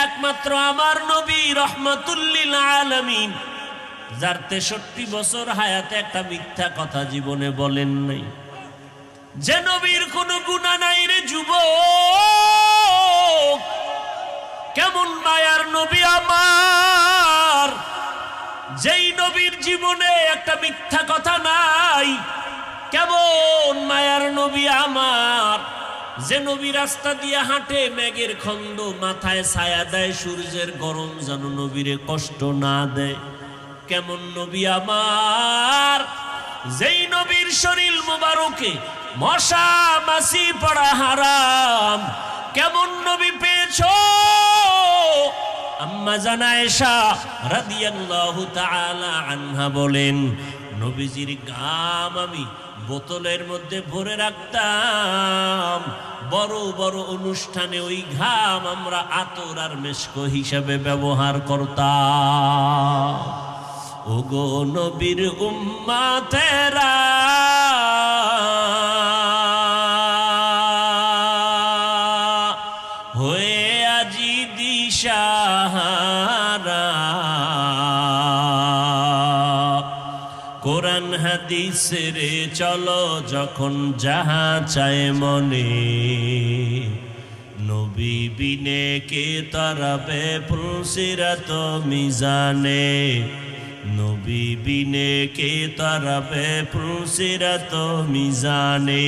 একমাত্র আমার নবী রহমাতুল লিল আলামিন, যার 63 বছর হায়াতে একটা মিথ্যা কথা জীবনে বলেন নাই। যে নবীর কোনো গুনাহ নাই রে যুবক, কেমন মায়ার নবী আমার, যেই নবীর জীবনে একটা মিথ্যা কথা নাই। কেমন মায়ার নবী আমার, যে নবী রাস্তা দিয়ে হাঁটে, মেঘের খন্ড মাথায় ছায়া দেয়, সূর্যের গরম যেন নবীরে কষ্ট না দেয়। কেমন নবী আমার, যেই নবীর শরীর মোবারকে মশা মাছি পড়া হারাম। কেমন নবী পেয়েছো? আম্মা জান আয়েশা রাদিয়াল্লাহু তাআলা আনহা বলেন, নবীজির ঘাম আমি বোতলের মধ্যে ভরে রাখতাম, বড় বড় অনুষ্ঠানে ওই ঘাম আমরা আতর আর মেশক হিসাবে ব্যবহার করতাম। ওগো নবীর উম্মতেরা, হয়ে আজি দিশাহারা, কোরআন হাদিসের চলো যখন যাহা চায় মনে, নবী বিনে কে তরবে পুলসিরাত মিজানে, নবী বিনে কে তরবে পুলসিরাত মিজানে।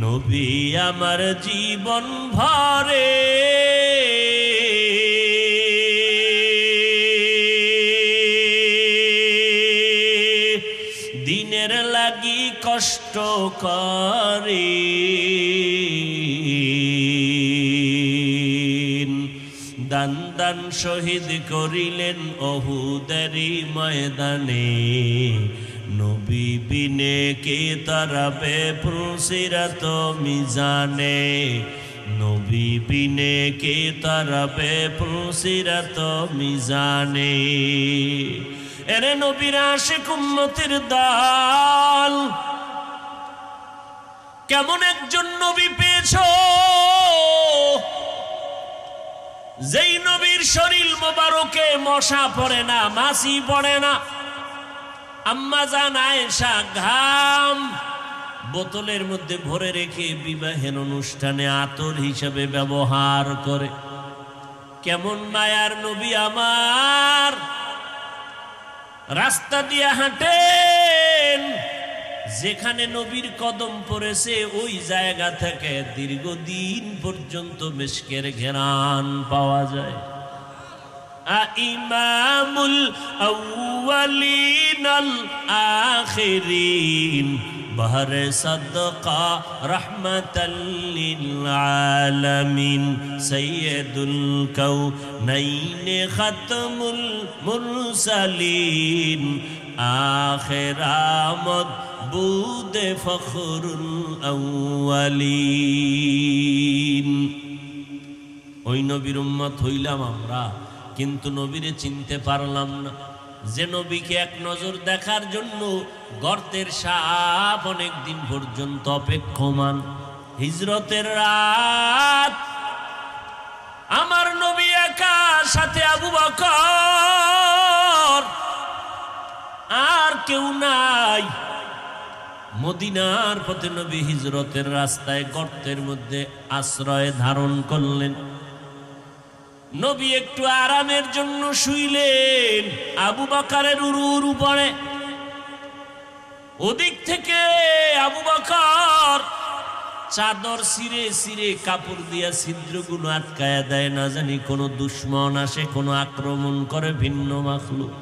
নবী আমার জীবন ভরে দিনের লাগি কষ্ট করে, প্রাণদান শহীদ করিলেন অহুদেরই ময়দানে। নবী বিনে কে তারাবে ফুলসিরাত মিজানে, নবী বিনে কে তারাবে ফুলসিরাত মিজানে। এরে নবীর আশিক উম্মতের দল, কেমন একজন নবী পেয়েছো যেই নবীর শরীর মোবারকে মশা পড়ে না, মাছি পড়ে না। আম্মা জান আয়েশা ঘাম বোতলের মধ্যে ভরে রেখে বিবাহের অনুষ্ঠানে আতর হিসাবে ব্যবহার করে। কেমন মায়ার নবী আমার, রাস্তা দিয়ে হাঁটেন, যেখানে নবীর কদম পড়েছে ওই জায়গা থেকে দীর্ঘদিন পর্যন্ত মিশকের ঘেরান পাওয়া যায়। ইমামুল আউয়ালিন আল আখিরিন বহরে সাদকা রহমাতাল লিল আলামিন সাইয়্যিদুল কাউনাইন খাতমুল মুরসালিন আখিরামত বুদে ফখরুল আউয়ালিন। ওই নবীর উম্মত হইলাম আমরা, কিন্তু নবীরে চিনতে পারলাম না। যে নবীকে এক নজর দেখার জন্য গর্তের সাপ অনেক দিন পর্যন্ত অপেক্ষমান। হিজরতের রাত, আমার নবী একা, সাথে আবু বকর, আর কেউ নাই। মদিনার পথে নবী হিজরতের রাস্তায় গর্তের মধ্যে আশ্রয় ধারণ করলেন। নবী একটু আরামের জন্য শুইলেন, আবু বকরের উরুর উপরে। ওদিক থেকে আবু বকর চাদর ছিঁড়ে ছিঁড়ে কাপড় দিয়া ছিদ্রগুলো আটকায়া দেয়, না জানি কোনো দুশ্মন আসে, কোনো আক্রমণ করে ভিন্ন মাখলুক।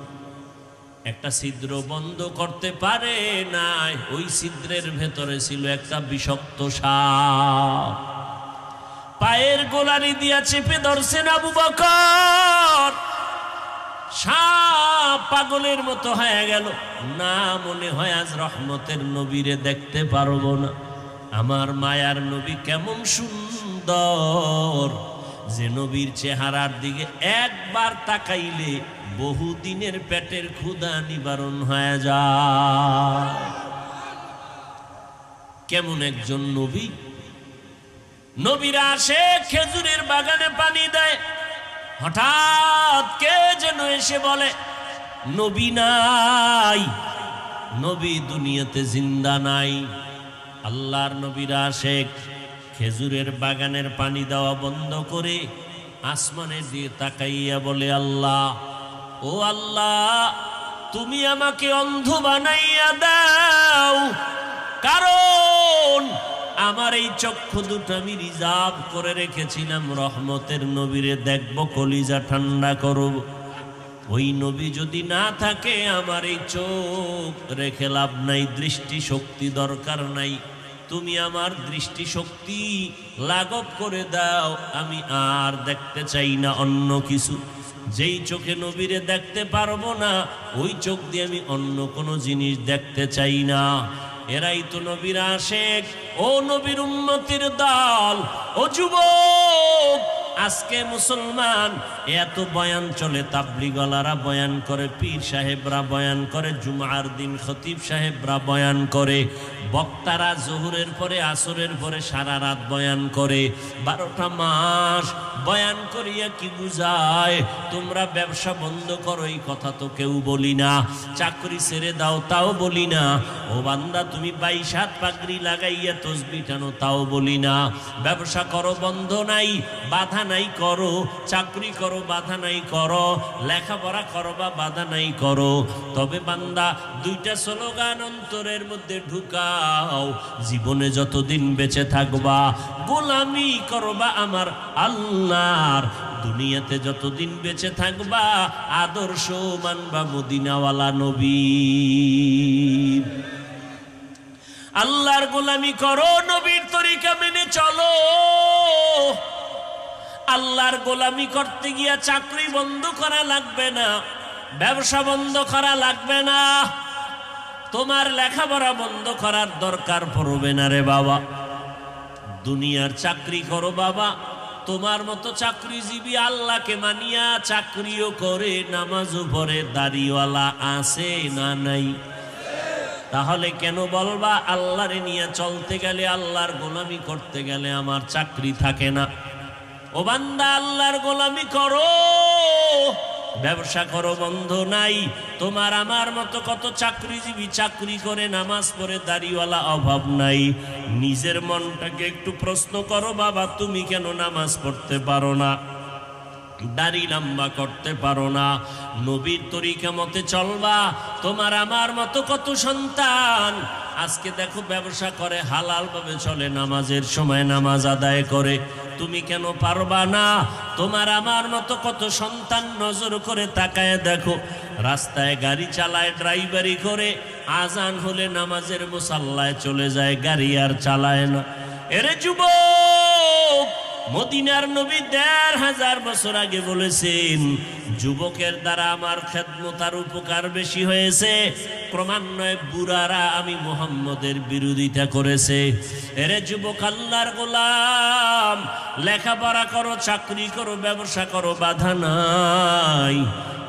একটা ছিদ্র বন্ধ করতে পারে না, ওই ছিদ্রের ভেতরে ছিল একটা বিষাক্ত সাপ। পায়ের গোলারি দিয়া চেপে ধরছেন আবু বকর। সাপ পাগলের মতো হয়ে গেল, না মনে হয় আজ রহমতের নবীরে দেখতে পারবো না। আমার মায়ার নবী কেমন সুন্দর, যে নবীর চেহারার দিকে একবার তাকাইলে বহুদিনের পেটের ক্ষুধা নিবারণ হয়ে যায়। কেমন একজন নবী। নবীরা আসে খেজুরের বাগানে পানি দেয়, হঠাৎ কে যেন এসে বলে নবী নাই, নবী দুনিয়াতে জিন্দা নাই। আল্লাহর নবীরা আসে খেজুরের বাগানের পানি দেওয়া বন্ধ করে আসমানে দিয়ে তাকাইয়া বলে, আল্লাহ, ও আল্লাহ, তুমি আমাকে অন্ধ বানাইয়া দাও, কারণ আমার এই চক্ষু দুটো আমি রিজার্ভ করে রেখেছিলাম রহমতের নবীরে দেখব, কলিজা ঠান্ডা করব। ওই নবী যদি না থাকে আমার এই চোখ রেখে লাভ নাই, দৃষ্টি শক্তি দরকার নাই। তুমি আমার দৃষ্টি শক্তি লাঘব করে দাও, আমি আর দেখতে চাই না অন্য কিছু। যেই চোখে নবীরে দেখতে পারবো না, ওই চোখ দিয়ে আমি অন্য কোনো জিনিস দেখতে চাই না। এরাই তো নবীর আশিক। ও নবীর উম্মতের দল, ও যুবক, আজকে মুসলমান এত বয়ান চলে, তাবলীগওয়ালারা বয়ান করে, পীর সাহেবরা বয়ান করে, জুমার দিন খতিব সাহেবরা বয়ান করে, বক্তারা জোহরের পরে আসরের পরে সারা রাত বয়ান করে, 12টা মাস বয়ান করিয়া কি বুঝায়? তোমরা ব্যবসা বন্ধ করো, এই কথা তো কেউ বলি না। চাকরি ছেড়ে দাও, তাও বলি না। ও বান্দা, তুমি 22 হাত পাগড়ি লাগাইয়া তসবিহ টানো, তাও বলি না। ব্যবসা করো, বন্ধ নাই, বাধা নাই, করো। চাকরি করো, বাধা নাই, করো। লেখাপড়া করো বা বাধা নাই, করো। তবে বান্দা, 2টা স্লোগান অন্তরের মধ্যে ঢুকাও। জীবনে যতদিন বেঁচে থাকবা গোলামি করবা আমার আল্লাহর, দুনিয়াতে যতদিন বেঁচে থাকবা আদর্শ মানবা মদিনাওয়ালা নবীর। আল্লাহর গোলামি করো, নবীর তরিকা মেনে চলো। আল্লাহর গোলামি করতে গিয়া চাকরি বন্ধ করা লাগবে না, ব্যবসা বন্ধ করা লাগবে না, তোমার লেখাপড়া বন্ধ করার দরকার পড়বে না রে বাবা। দুনিয়ার চাকরি করো বাবা, তোমার মতো চাকরিজীবী আল্লাহকে মানিয়া চাকরিও করে, নামাজও পড়ে, দাড়িওয়ালা আছে না নাই? তাহলে কেন বলবা আল্লাহরে নিয়ে চলতে গেলে, আল্লাহর গোলামি করতে গেলে আমার চাকরি থাকে না? ও বান্দা, আল্লাহর গোলামি করো, ব্যবসা করো, বন্ধ নাই। তোমার আমার মতো কত চাকরিজীবী চাকরি করে, নামাজ পড়ে, দাড়িওয়ালা, অভাব নাই। নিজের মনটাকে একটু প্রশ্ন করো বাবা, তুমি কেন নামাজ পড়তে পারো না, দাড়ি লম্বা করতে পারো না, নবীর তরিকা মতে চলবা? তোমার আমার মতো কত সন্তান আজকে দেখো ব্যবসা করে, হালাল ভাবে চলে, নামাজের সময় নামাজ আদায় করে, তুমি কেন পারবা না? তোমার আমার মতো কত সন্তান নজর করে তাকায় দেখো, রাস্তায় গাড়ি চালায়, ড্রাইভারি করে, আজান হলে নামাজের মুসাল্লায় চলে যায়, গাড়ি আর চালায় না। এরে যুবক, মদিনার নবী ১৫০০ বছর আগে বলেছেন, যুবকের দ্বারা আমার খেদমত আর উপকার বেশি হয়েছে, ক্রমান্বয়ে বুড়ারা আমি মুহাম্মদের বিরোধিতা করেছে। এরে যুবক, আল্লাহর গোলাম, লেখাপড়া করো, চাকরি করো, ব্যবসা করো, বাধা নাই।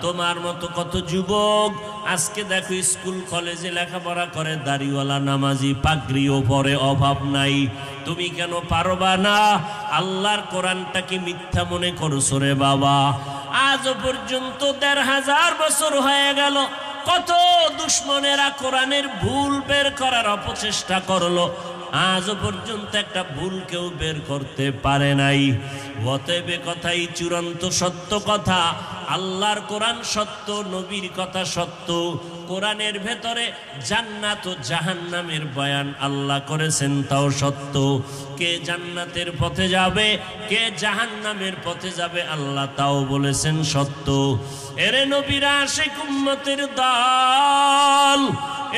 তোমার মতো কত যুবক আজকে দেখো স্কুল কলেজে লেখাপড়া করে, দাড়িওয়ালা, নামাজি, পাগড়িও পরে, অভাব নাই। তুমি কেন পারবা না? আল্লাহর কোরআনটা কি মিথ্যা মনে করছো রে বাবা? আজও পর্যন্ত ১৫০০ বছর হয়ে গেল, কত দুশ্মনেরা কোরআনের ভুল বের করার অপচেষ্টা করলো, আজও পর্যন্ত একটা ভুল কেউ বের করতে পারে নাই। অতএব কথাই চূড়ান্ত সত্য কথা, আল্লাহর কোরআন সত্য, নবীর কথা সত্য। কোরআনের ভেতরে জান্নাত ও জাহান্নামের বয়ান আল্লাহ করেছেন, তাও সত্য। কে জান্নাতের পথে যাবে, কে জাহান্নামের পথে যাবে, আল্লাহ তাও বলেছেন সত্য। এরে নবীর আশিক উম্মতের দল,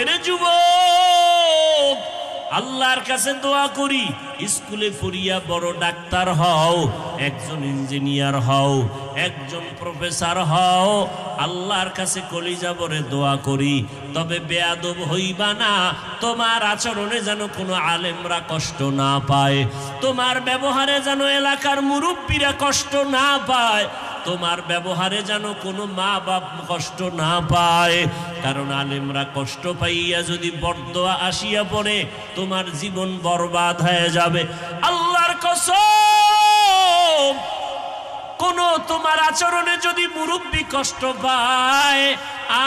এরে যুবক, আল্লাহর কাছে দোয়া করি, স্কুলে পড়িয়া বড় ডাক্তার হও, একজন ইঞ্জিনিয়ার হও, একজন প্রফেসর হও। আল্লাহর কাছে কলিজা ভরে দোয়া করি, তবে বেয়াদব হইবা না। তোমার আচরণে যেন কোনো আলেমরা কষ্ট না পায়, তোমার ব্যবহারে যেন এলাকার মুরব্বীরা কষ্ট না পায়, তোমার ব্যবহারে যেন কোনো মা বাপ কষ্ট না পায়। কারণ আলেমরা কষ্ট পাইয়া যদি বরদোয়া আসিয়া পড়ে, তোমার জীবন বরবাদ হয়ে যাবে। আল্লাহর কসম, কোন তোমার আচরণে যদি মুরব্বী কষ্ট পায়,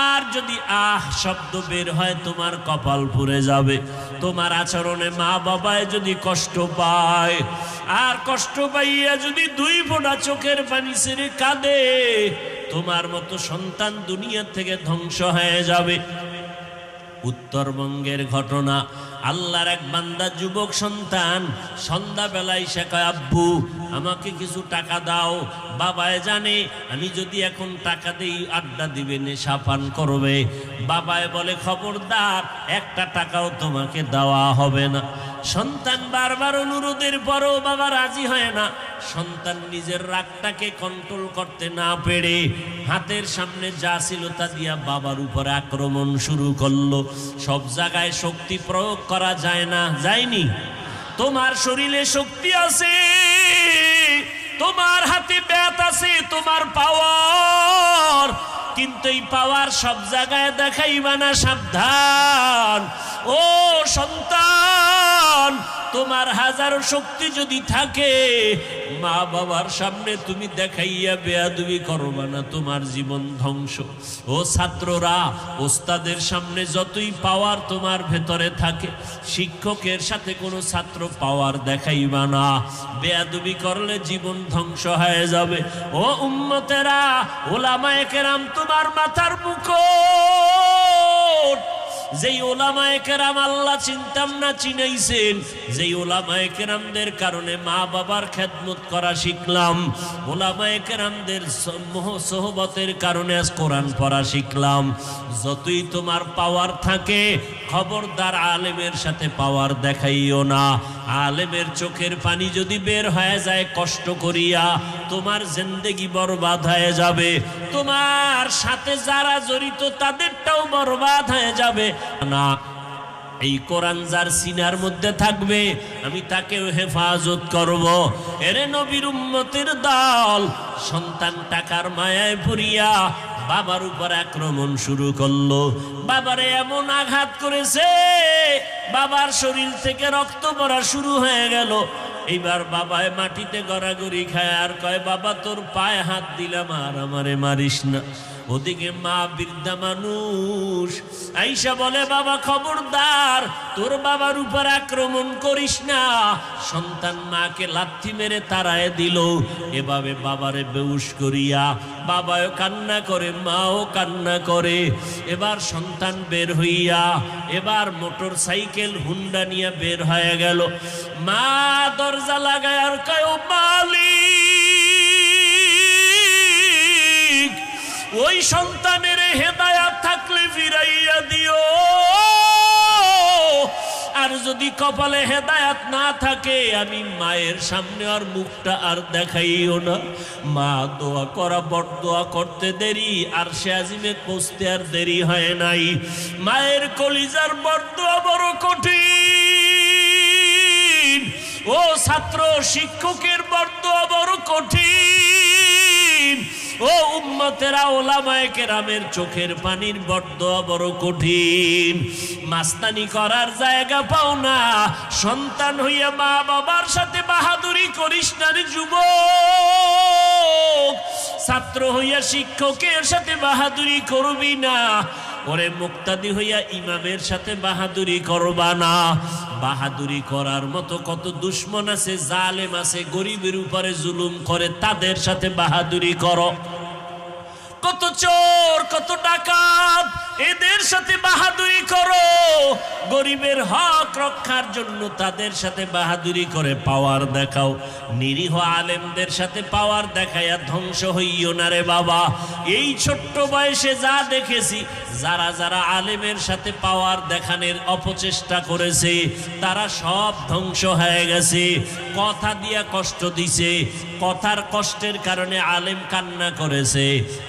আর যদি আহ শব্দ বের হয়, তোমার কপাল পুড়ে যাবে। তোমার আচরণে মা বাবায় যদি কষ্ট পায়, আর কষ্ট পাইয়া যদি 2 ফোঁটা চোখের পানি ছেড়ে কাঁদে, তোমার মতো সন্তান দুনিয়া থেকে ধ্বংস হয়ে যাবে। উত্তরবঙ্গের ঘটনা, আল্লাহর এক বান্দা যুবক সন্তান সন্ধ্যাবেলায় সে কয়, আব্বু আমাকে কিছু টাকা দাও। বাবায় জানে আমি যদি এখন টাকা দেই আড্ডা দিবে, নেশা পান করবে। বাবায় বলে, খবরদার, একটা টাকাও তোমাকে দেওয়া হবে না। সন্তান বারবার অনুরোধের পরও বাবা রাজি হয় না। সন্তান নিজের রাগটাকে কন্ট্রোল করতে না পেরে হাতের সামনে যা ছিল তা দিয়া বাবার উপরে আক্রমণ শুরু করলো। সব জায়গায় শক্তি প্রয়োগ করা যায় না, যায়নি? তোমার শরীরে শক্তি আছে, তোমার হাতে ব্যাত আছে, তোমার পাওয়ার, কিন্তু এই পাওয়ার সব জায়গায় দেখাইবা না, সাবধান। ও সন্তান, তোমার হাজারো শক্তি যদি থাকে, মা বাবার সামনে তুমি দেখাইয়া বেয়াদবি করবা না, তোমার জীবন ধ্বংস। ও ছাত্ররা, ওস্তাদের সামনে যতই পাওয়ার তোমার ভেতরে থাকে, শিক্ষকের সাথে কোনো ছাত্র পাওয়ার দেখাইবা না, বেয়াদবি করলে জীবন ধ্বংস হয়ে যাবে। ও উম্মতেরা, ওলামায়ে কেরাম তোমার মাথার মুকুট। যেই ওলামায়ে কেরাম আল্লাহ চিনতাম না চিনাইছেন, যেই ওলামায়ে কেরামদের কারণে মা বাবার খেদমত করা শিখলাম, ওলামায়ে কেরামদের সোহবতের কারণে আজ কোরআন পড়া শিখলাম। যতই তোমার পাওয়ার থাকে, খবরদার আলেমের সাথে পাওয়ার দেখাইও না। আলেমের চোখের পানি যদি বের হয়ে যায় কষ্ট করিয়া, তোমার জিন্দেগি বরবাদ হয়ে যাবে, তোমার সাথে যারা জড়িত তাদেরটাও বরবাদ হয়ে যাবে না। এই কোরআন যার সিনার মধ্যে থাকবে আমি তাকেও হেফাজত করব। এরে নবীর উম্মতের দল, সন্তান টাকার মায়ায় পড়িয়া বাবার উপর আক্রমণ শুরু করলো। বাবারে এমন আঘাত করেছে, বাবার শরীর থেকে রক্ত পড়া শুরু হয়ে গেল। এইবার বাবায় মাটিতে গড়াগড়ি খায় আর কয়, বাবা তোর পায়ে হাত দিলাম আর আমারে মারিস না। ওদিকে মা বৃদ্ধা মানুষ আইসা বলে, বাবা খবরদার, তোর বাবার উপর আক্রমণ করিস না। সন্তান মাকে লাথি মেরে তাড়ায় দিল। এভাবে বাবারে বেহুশ করিয়া বাবাও কান্না করে, মাও কান্না করে। এবার সন্তান বের হইয়া এবার মোটর সাইকেল হুন্ডা নিয়ে বের হয়ে গেল। মা দরজা লাগায় আর কয়, ও মালিক, ওই সন্তানের হেদায়াত থাকলে ফিরাইয়া দিও, আর যদি কপালে হেদায়াত না থাকে আমি মায়ের সামনে আর মুখটা আর দেখাইও না। মা দোয়া করা বড় দোয়া করতে দেরি, আর সে আজিমে পৌঁছতে আর দেরি হয় নাই। মায়ের কলিজার বড় দোয়া বড় কঠিন। ও ছাত্র শিক্ষকের বড় দোয়া বড় কঠিন। ও উম্মতেরা, ওলামায়ে কেরামের চোখের পানির বড়দোয়া বড় কঠিন। মাস্তানি করার জায়গা পাও না, সন্তান হইয়া মা বাবার সাথে বাহাদুরি করিস না রে যুবক। ছাত্র হইয়া শিক্ষকের সাথে বাহাদুরি করবি না। ওরে মুক্তাদি হইয়া ইমামের সাথে বাহাদুরি করবা না। বাহাদুরি করার মতো কত দুশ্মন আছে, জালেম আছে, গরিবের উপরে জুলুম করে, তাদের সাথে বাহাদুরি করো। কত চোর, কত ডাকাত, এদের সাথে বাহাদুরি করো। গরিবের হক রক্ষার জন্য তাদের সাথে বাহাদুরি করে পাওয়ার দেখাও। নিরীহ আলেমদের সাথে পাওয়ার দেখাইয়া ধ্বংস হইও না রে বাবা। এই ছোট্ট বয়সে যা দেখেছি, যারা যারা আলেমের সাথে পাওয়ার দেখানোর অপচেষ্টা করেছে তারা সব ধ্বংস হয়ে গেছে। কথা দিয়া কষ্ট দিছে, কথার কষ্টের কারণে আলেম কান্না করেছে,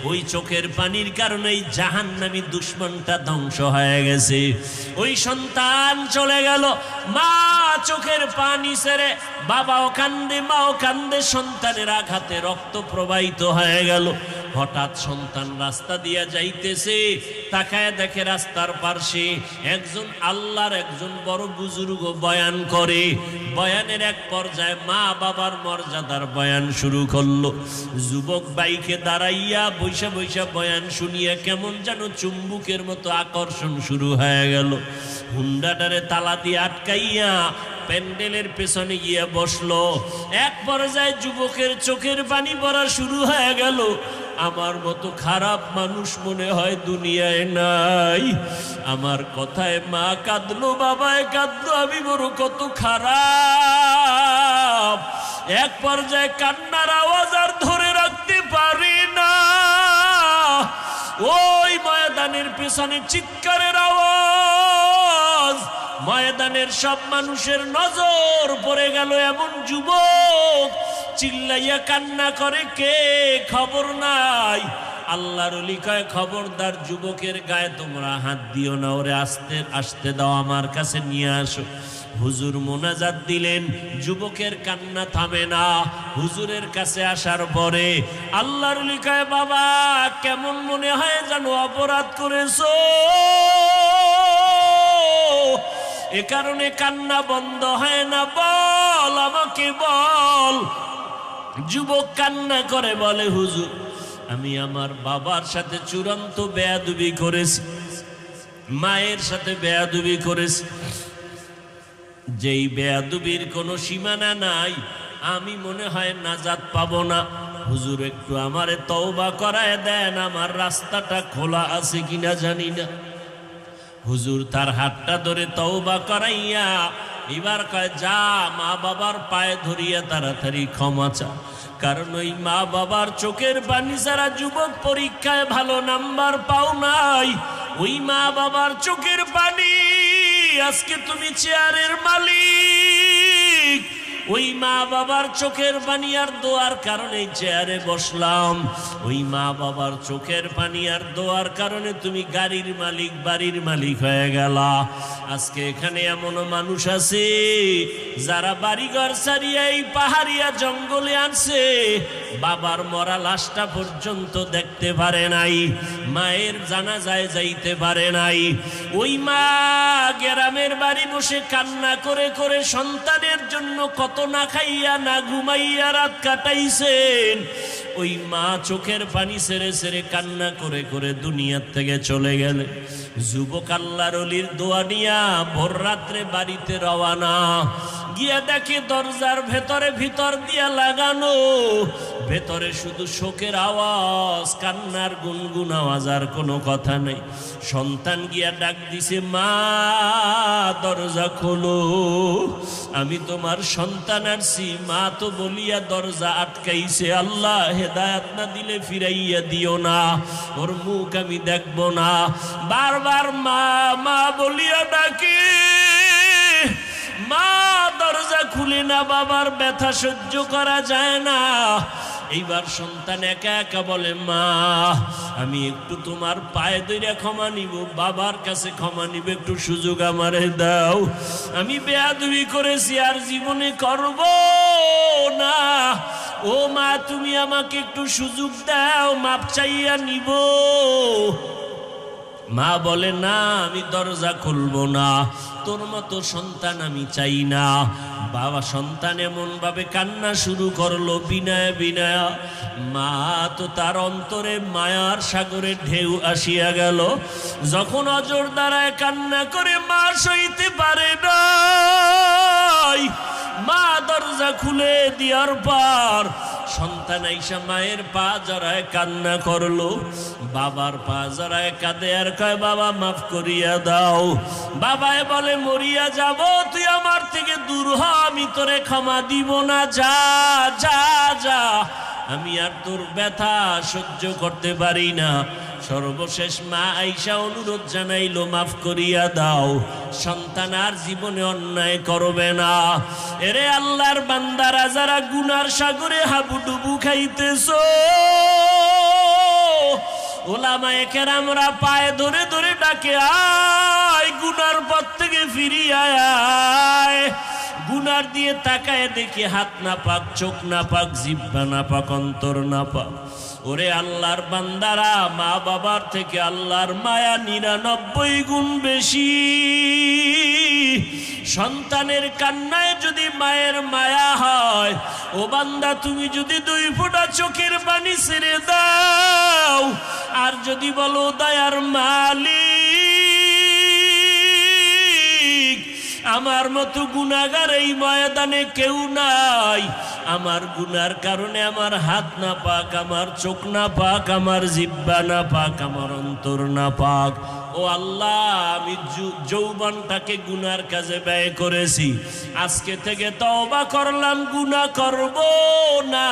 ওই চোখের পানির কারণেই জাহান্নামী দুশ্মনটা ধ্বংস হয়ে গেছে। ওই সন্তান চলে গেল, মা চোখের পানি ছেড়ে, বাবাও কান্দে, মাও কান্দে, সন্তানের আঘাতে রক্ত প্রবাহিত হয়ে গেল। হঠাৎ সন্তান রাস্তা দিয়া যাইতেছে, তাকায় দেখে রাস্তার পাশে একজন আল্লাহর একজন বড় বুজুর্গ বয়ান করে। বয়ানের এক পর্যায়ে মা বাবার মর্যাদার বয়ান শুরু করলো। যুবক বাইকে দাঁড়াইয়া বৈশা বৈশা বয়ান শুনিয়া কেমন যেন চুম্বুকের মতো আকর্ষণ শুরু হয়ে গেল। হুন্ডাটারে তালা দিয়ে আটকাইয়া প্যান্ডেলের পেছনে গিয়ে বসলো। এক পর্যায়ে যুবকের চোখের পানি পড়া শুরু হয়ে গেল। আমার মতো খারাপ মানুষ মনে হয় দুনিয়ায় নাই। আমার কথায় মা কাঁদলো, বাবায় কাঁদলো, আমি বড় কত খারাপ। এক পর্যায়ে কান্নার আওয়াজ আর ধরে রাখতে পারি না। ওই ময়দানের পেছনে চিৎকারের আওয়াজ। ময়দানের সব মানুষের নজর পড়ে গেল এমন যুবক চিল্লাইয়া কান্না করে, কে খবর নাই। আল্লাহর ওলি কয়, খবরদার যুবকের গায়ে তোমরা হাত দিও না, ওরে আস্তে আসতে দাও, আমার কাছে নিয়ে আসো। হুজুর মোনাজাত দিলেন, যুবকের কান্না থামে না। হুজুরের কাছে আসার পরে আল্লাহর ওলি কয়, বাবা কেমন মনে হয় জানো অপরাধ করেছো, এ কারণে কান্না বন্ধ হয় না, বল আমাকে বল। যুবক কান্না করে বলে, হুজুর আমি আমার বাবার সাথে চূড়ান্ত বেয়াদবি করেছি, মায়ের সাথে বেয়াদবি করেছি, যেই বেয়াদবির কোনো সীমানা নাই, আমি মনে হয় নাজাত পাবো না। হুজুর একটু আমারে তওবা করায় দেন, আমার রাস্তাটা খোলা আছে কিনা জানি না। হুজুর তার হাতটা ধরে তওবা করাইয়া এবার কয়, যা মা বাবার পায়ে ধরিয়া তাড়াতাড়ি ক্ষমা চা। কারণ ওই মা বাবার চোখের পানি ছাড়া যুবক পরীক্ষায় ভালো নাম্বার পাও নাই। ওই মা বাবার চোখের পানি আজকে তুমি চেয়ারের মালিক। ওই মা বাবার চোখের পানি আর দোয়ার কারণে চেয়ারে বসলাম, ওই মা বাবার চোখের পানি আর দোয়ার কারণে তুমি গাড়ির মালিক, বাড়ির মালিক হয়ে গেলা। আজকে এখানে এমন মানুষ আছে যারা বাড়িঘর ছাড়িয়ে এই পাহাড়িয়া জঙ্গলে আছে, বাবার মরা লাশটা পর্যন্ত দেখতে পারে নাই, মায়ের জানাজায় যাইতে পারে নাই। ওই মা গ্রামের বাড়ি বসে কান্না করে করে সন্তানের জন্য কত না খাইয়া না ঘুমাইয়া রাত কাটাইছেন। ওই মা চোখের পানি ছেড়ে ছেড়ে কান্না করে করে দুনিয়ার থেকে চলে গেলে। যুবক আল্লাহর ওলির দোয়া নিয়া ভোর রাত্রে বাড়িতে রওয়ানা, গিয়া দেখে দরজার ভেতরে ভিতর দিয়া লাগানো, ভেতরে শুধু শোকের আওয়াজ, কান্নার গুনগুন আওয়াজ, আর কোনো কথা নেই। সন্তান গিয়া ডাক দিছে, মা দরজা খোলো, আমি তোমার সন্তান আসছি। মা তো বলিয়া দরজা আটকাইছে, আল্লাহ হেদায়েত না দিলে ফিরাইয়া দিও না, ওর মুখ আমি দেখব না। বারবার মা মা বলিয়া ডাকে, মা দরজা খুলে না, বাবার ব্যথা সহ্য করা যায় না। এইবার সন্তান একা একা বলে, মা আমি একটু তোমার পায়ে ধরে ক্ষমা নিব, বাবার কাছে ক্ষমা নিব, একটু সুযোগ আমারে দাও, আমি বেয়াদবি করেছি আর জীবনে করব না। ও মা তুমি আমাকে একটু সুযোগ দাও, মাপ চাইয়া নিব। মা বলে, না আমি দরজা খুলবো না, তোর মতো সন্তান আমি চাই না। বাবা সন্তান এমন ভাবে কান্না শুরু করলো, বিনয় বিনয়। মা তো তার অন্তরে মায়ার সাগরে ঢেউ আসিয়া গেল। যখন অজর দ্বারায় কান্না করে মা সইতে পারে নাই, মা দরজা খুলে দেওয়ার পর সন্তান আইসা মায়ের পা জড়ায় কান্না করলো, বাবার পা জড়ায় কাঁদে আর কয়, বাবা মাফ করিয়া দাও। বাবায় বলে, মরিয়া যাব, তুই আমার থেকে দূর হ, আমি তোরে ক্ষমা দিব না, যা যা যা, আমি আর তোর ব্যথা সহ্য করতে পারি না। সর্বশেষ মা আইসা অনুরোধ জানাইলো, মাফ করিয়া দাও, সন্তান আর জীবনে অন্যায় করবে না। এরে আল্লাহর বান্দারা যারা গুনার সাগরে হাবুডুবু খাইতেছো, ওলামায়ে কেরামরা পায়ে ধরে ধরে ডাকে, আয় গুনার পথ থেকে ফিরিয়ে আয়। গুনার দিয়ে তাকায় দেখি হাত না পাক, চোখ না পাক, জিহ্বা না পাক, অন্তর না পাক। ওরে আল্লাহর বান্দারা, মা বাবার থেকে আল্লাহর মায়া 99 গুণ বেশি। সন্তানের কান্নায় যদি মায়ের মায়া হয়, ও বান্দা তুমি যদি 2 ফোঁটা চোখের পানি ছেড়ে দাও, আর যদি বলো দয়ার মালিক আমার মতো গুনাহগার এই ময়দানে কেউ নাই, আমার গুনার কারণে আমার হাত না পাক, আমার চোখ না পাক, আমার জিহ্বা না পাক, আমার অন্তর না পাক। ও আল্লাহ, আমি যৌবনটাকে গুনার কাজে ব্যয় করেছি, আজকে থেকে তওবা করলাম, গুনাহ করব না,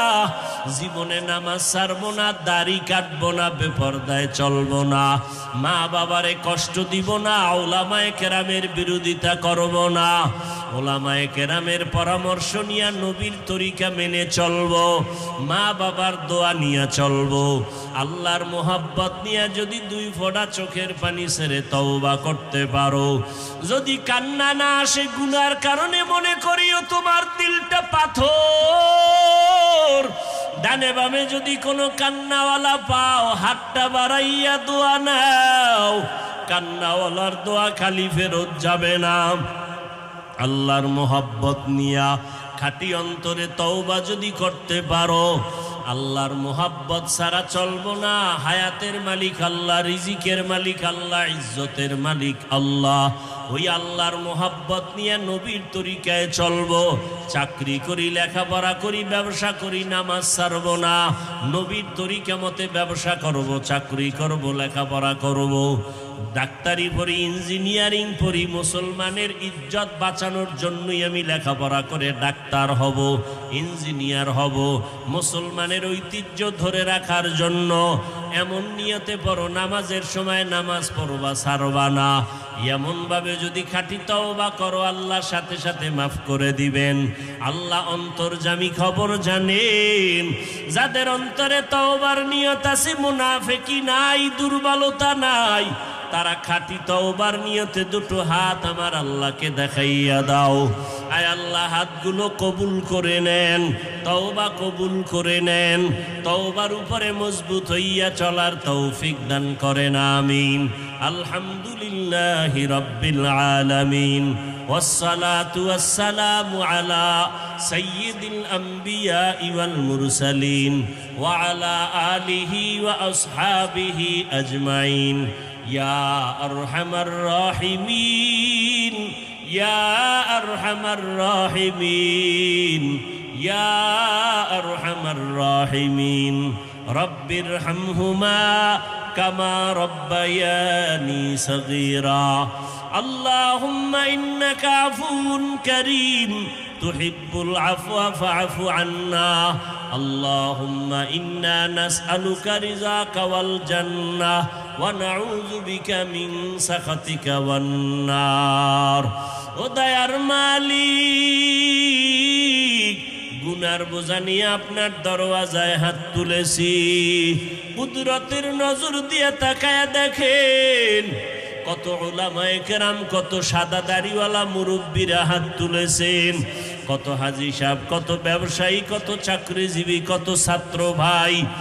জীবনে নামাজ ছাড়বো না, দাড়ি কাটবো না, বেপরদায় চলবো না, মা বাবারে কষ্ট দিব না, ওলামায়ে কেরামের বিরোধিতা করব না, ওলামায়ে কেরামের পরামর্শ নিয়ে নবীর তরিকা মেনে চলবো, মা বাবার দোয়া নিয়ে চলবো। আল্লাহর মোহাব্বত নিয়ে যদি 2 ফোঁটা চোখের পানি ছেড়ে তওবা করতে পারো, যদি কান্না না আসে গুনার কারণে, মনে করিও তোমার দিলটা পাথর। ডানে বামে যদি কোনো কান্নাওয়ালা পাও, হাতটা বাড়াইয়া দোয়া নাও, কান্নাওয়ালার দোয়া খালি ফেরত যাবে না। আল্লাহর মোহাব্বত নিয়া খাঁটি অন্তরে তওবা যদি করতে পারো, আল্লাহর মোহাব্বত ছাড়া চলবো না। হায়াতের মালিক আল্লাহ, রিজিকের মালিক আল্লাহ, ইজ্জতের মালিক আল্লাহ। ওই আল্লাহর মোহাব্বত নিয়ে নবীর তরিকায় চলবো। চাকরি করি, লেখাপড়া করি, ব্যবসা করি, নামাজ ছাড়বো না, নবীর তরিকা মতে ব্যবসা করব, চাকরি করব, লেখাপড়া করব। ডাক্তারি পড়ি, ইঞ্জিনিয়ারিং পড়ি, মুসলমানের ইজ্জত বাঁচানোর জন্যই আমি লেখাপড়া করে ডাক্তার হব, ইঞ্জিনিয়ার হব, মুসলমানের ঐতিহ্য ধরে রাখার জন্য। এমন নিয়তে পড়ো, নামাজের সময় নামাজ পড়বা, ছাড়বা না। এমনভাবে যদি খাঁটি তওবা করো, আল্লাহর সাথে সাথে মাফ করে দিবেন। আল্লাহ অন্তর্যামী, খবর জানেন। যাদের অন্তরে তওবার নিয়ত আছে, মুনাফিকি নাই, দুর্বলতা নাই, তারা খাঁটি তওবার নিয়তে দুটো হাত আমার আল্লাহকে দেখাইয়া দাও। আয় আল্লাহ, হাতগুলো কবুল করে নেন, তওবা কবুল করে নেন, তওবার উপরে মজবুত হইয়া চলার তৌফিক দান করেন, আমিন। আলহামদুলিল্লাহি রাব্বিল আলামিন, ওয়াসসালাতু ওয়াসসালামু আলা সাইয়্যিদিল আমবিয়া ওয়াল মুরসালিন ওয়া আলা আলিহি ওয়া আসহাবিহি আজমাইন। ইয়া আরহামার রাহিমিন, ইয়া আরহামার রাহিমিন, ইয়া আরহামার রাহিমিন। রব্বিরহামহুমা কামা রব্বায়ানি সগীরা। আল্লাহুম্মা ইন্নাকা আফুউন কারীম তুহিব্বুল আফওয়া ফা'ফু আন্না। আল্লাহুম্মা ইন্না নাসআলুকা রিযাকা ওয়াল জান্নাহ ওয়া নাউযু বিকা মিন সাখাতিকা ওয়ান নার। ও দয়ার মালিক, গুনার বোঝা নিয়ে আপনার দরওয়াজায় হাত তুলেছি। কুদরতের নজর দিয়ে তাকায়া দেখেন, কত উলামায়ে কেরাম, কত সাদা দাড়িওয়ালা মুরব্বীরা হাত তুলেছেন, কত হাজী সাহেব, কত ব্যবসায়ী, কত চাকরিজীবী, কত ছাত্র ভাই।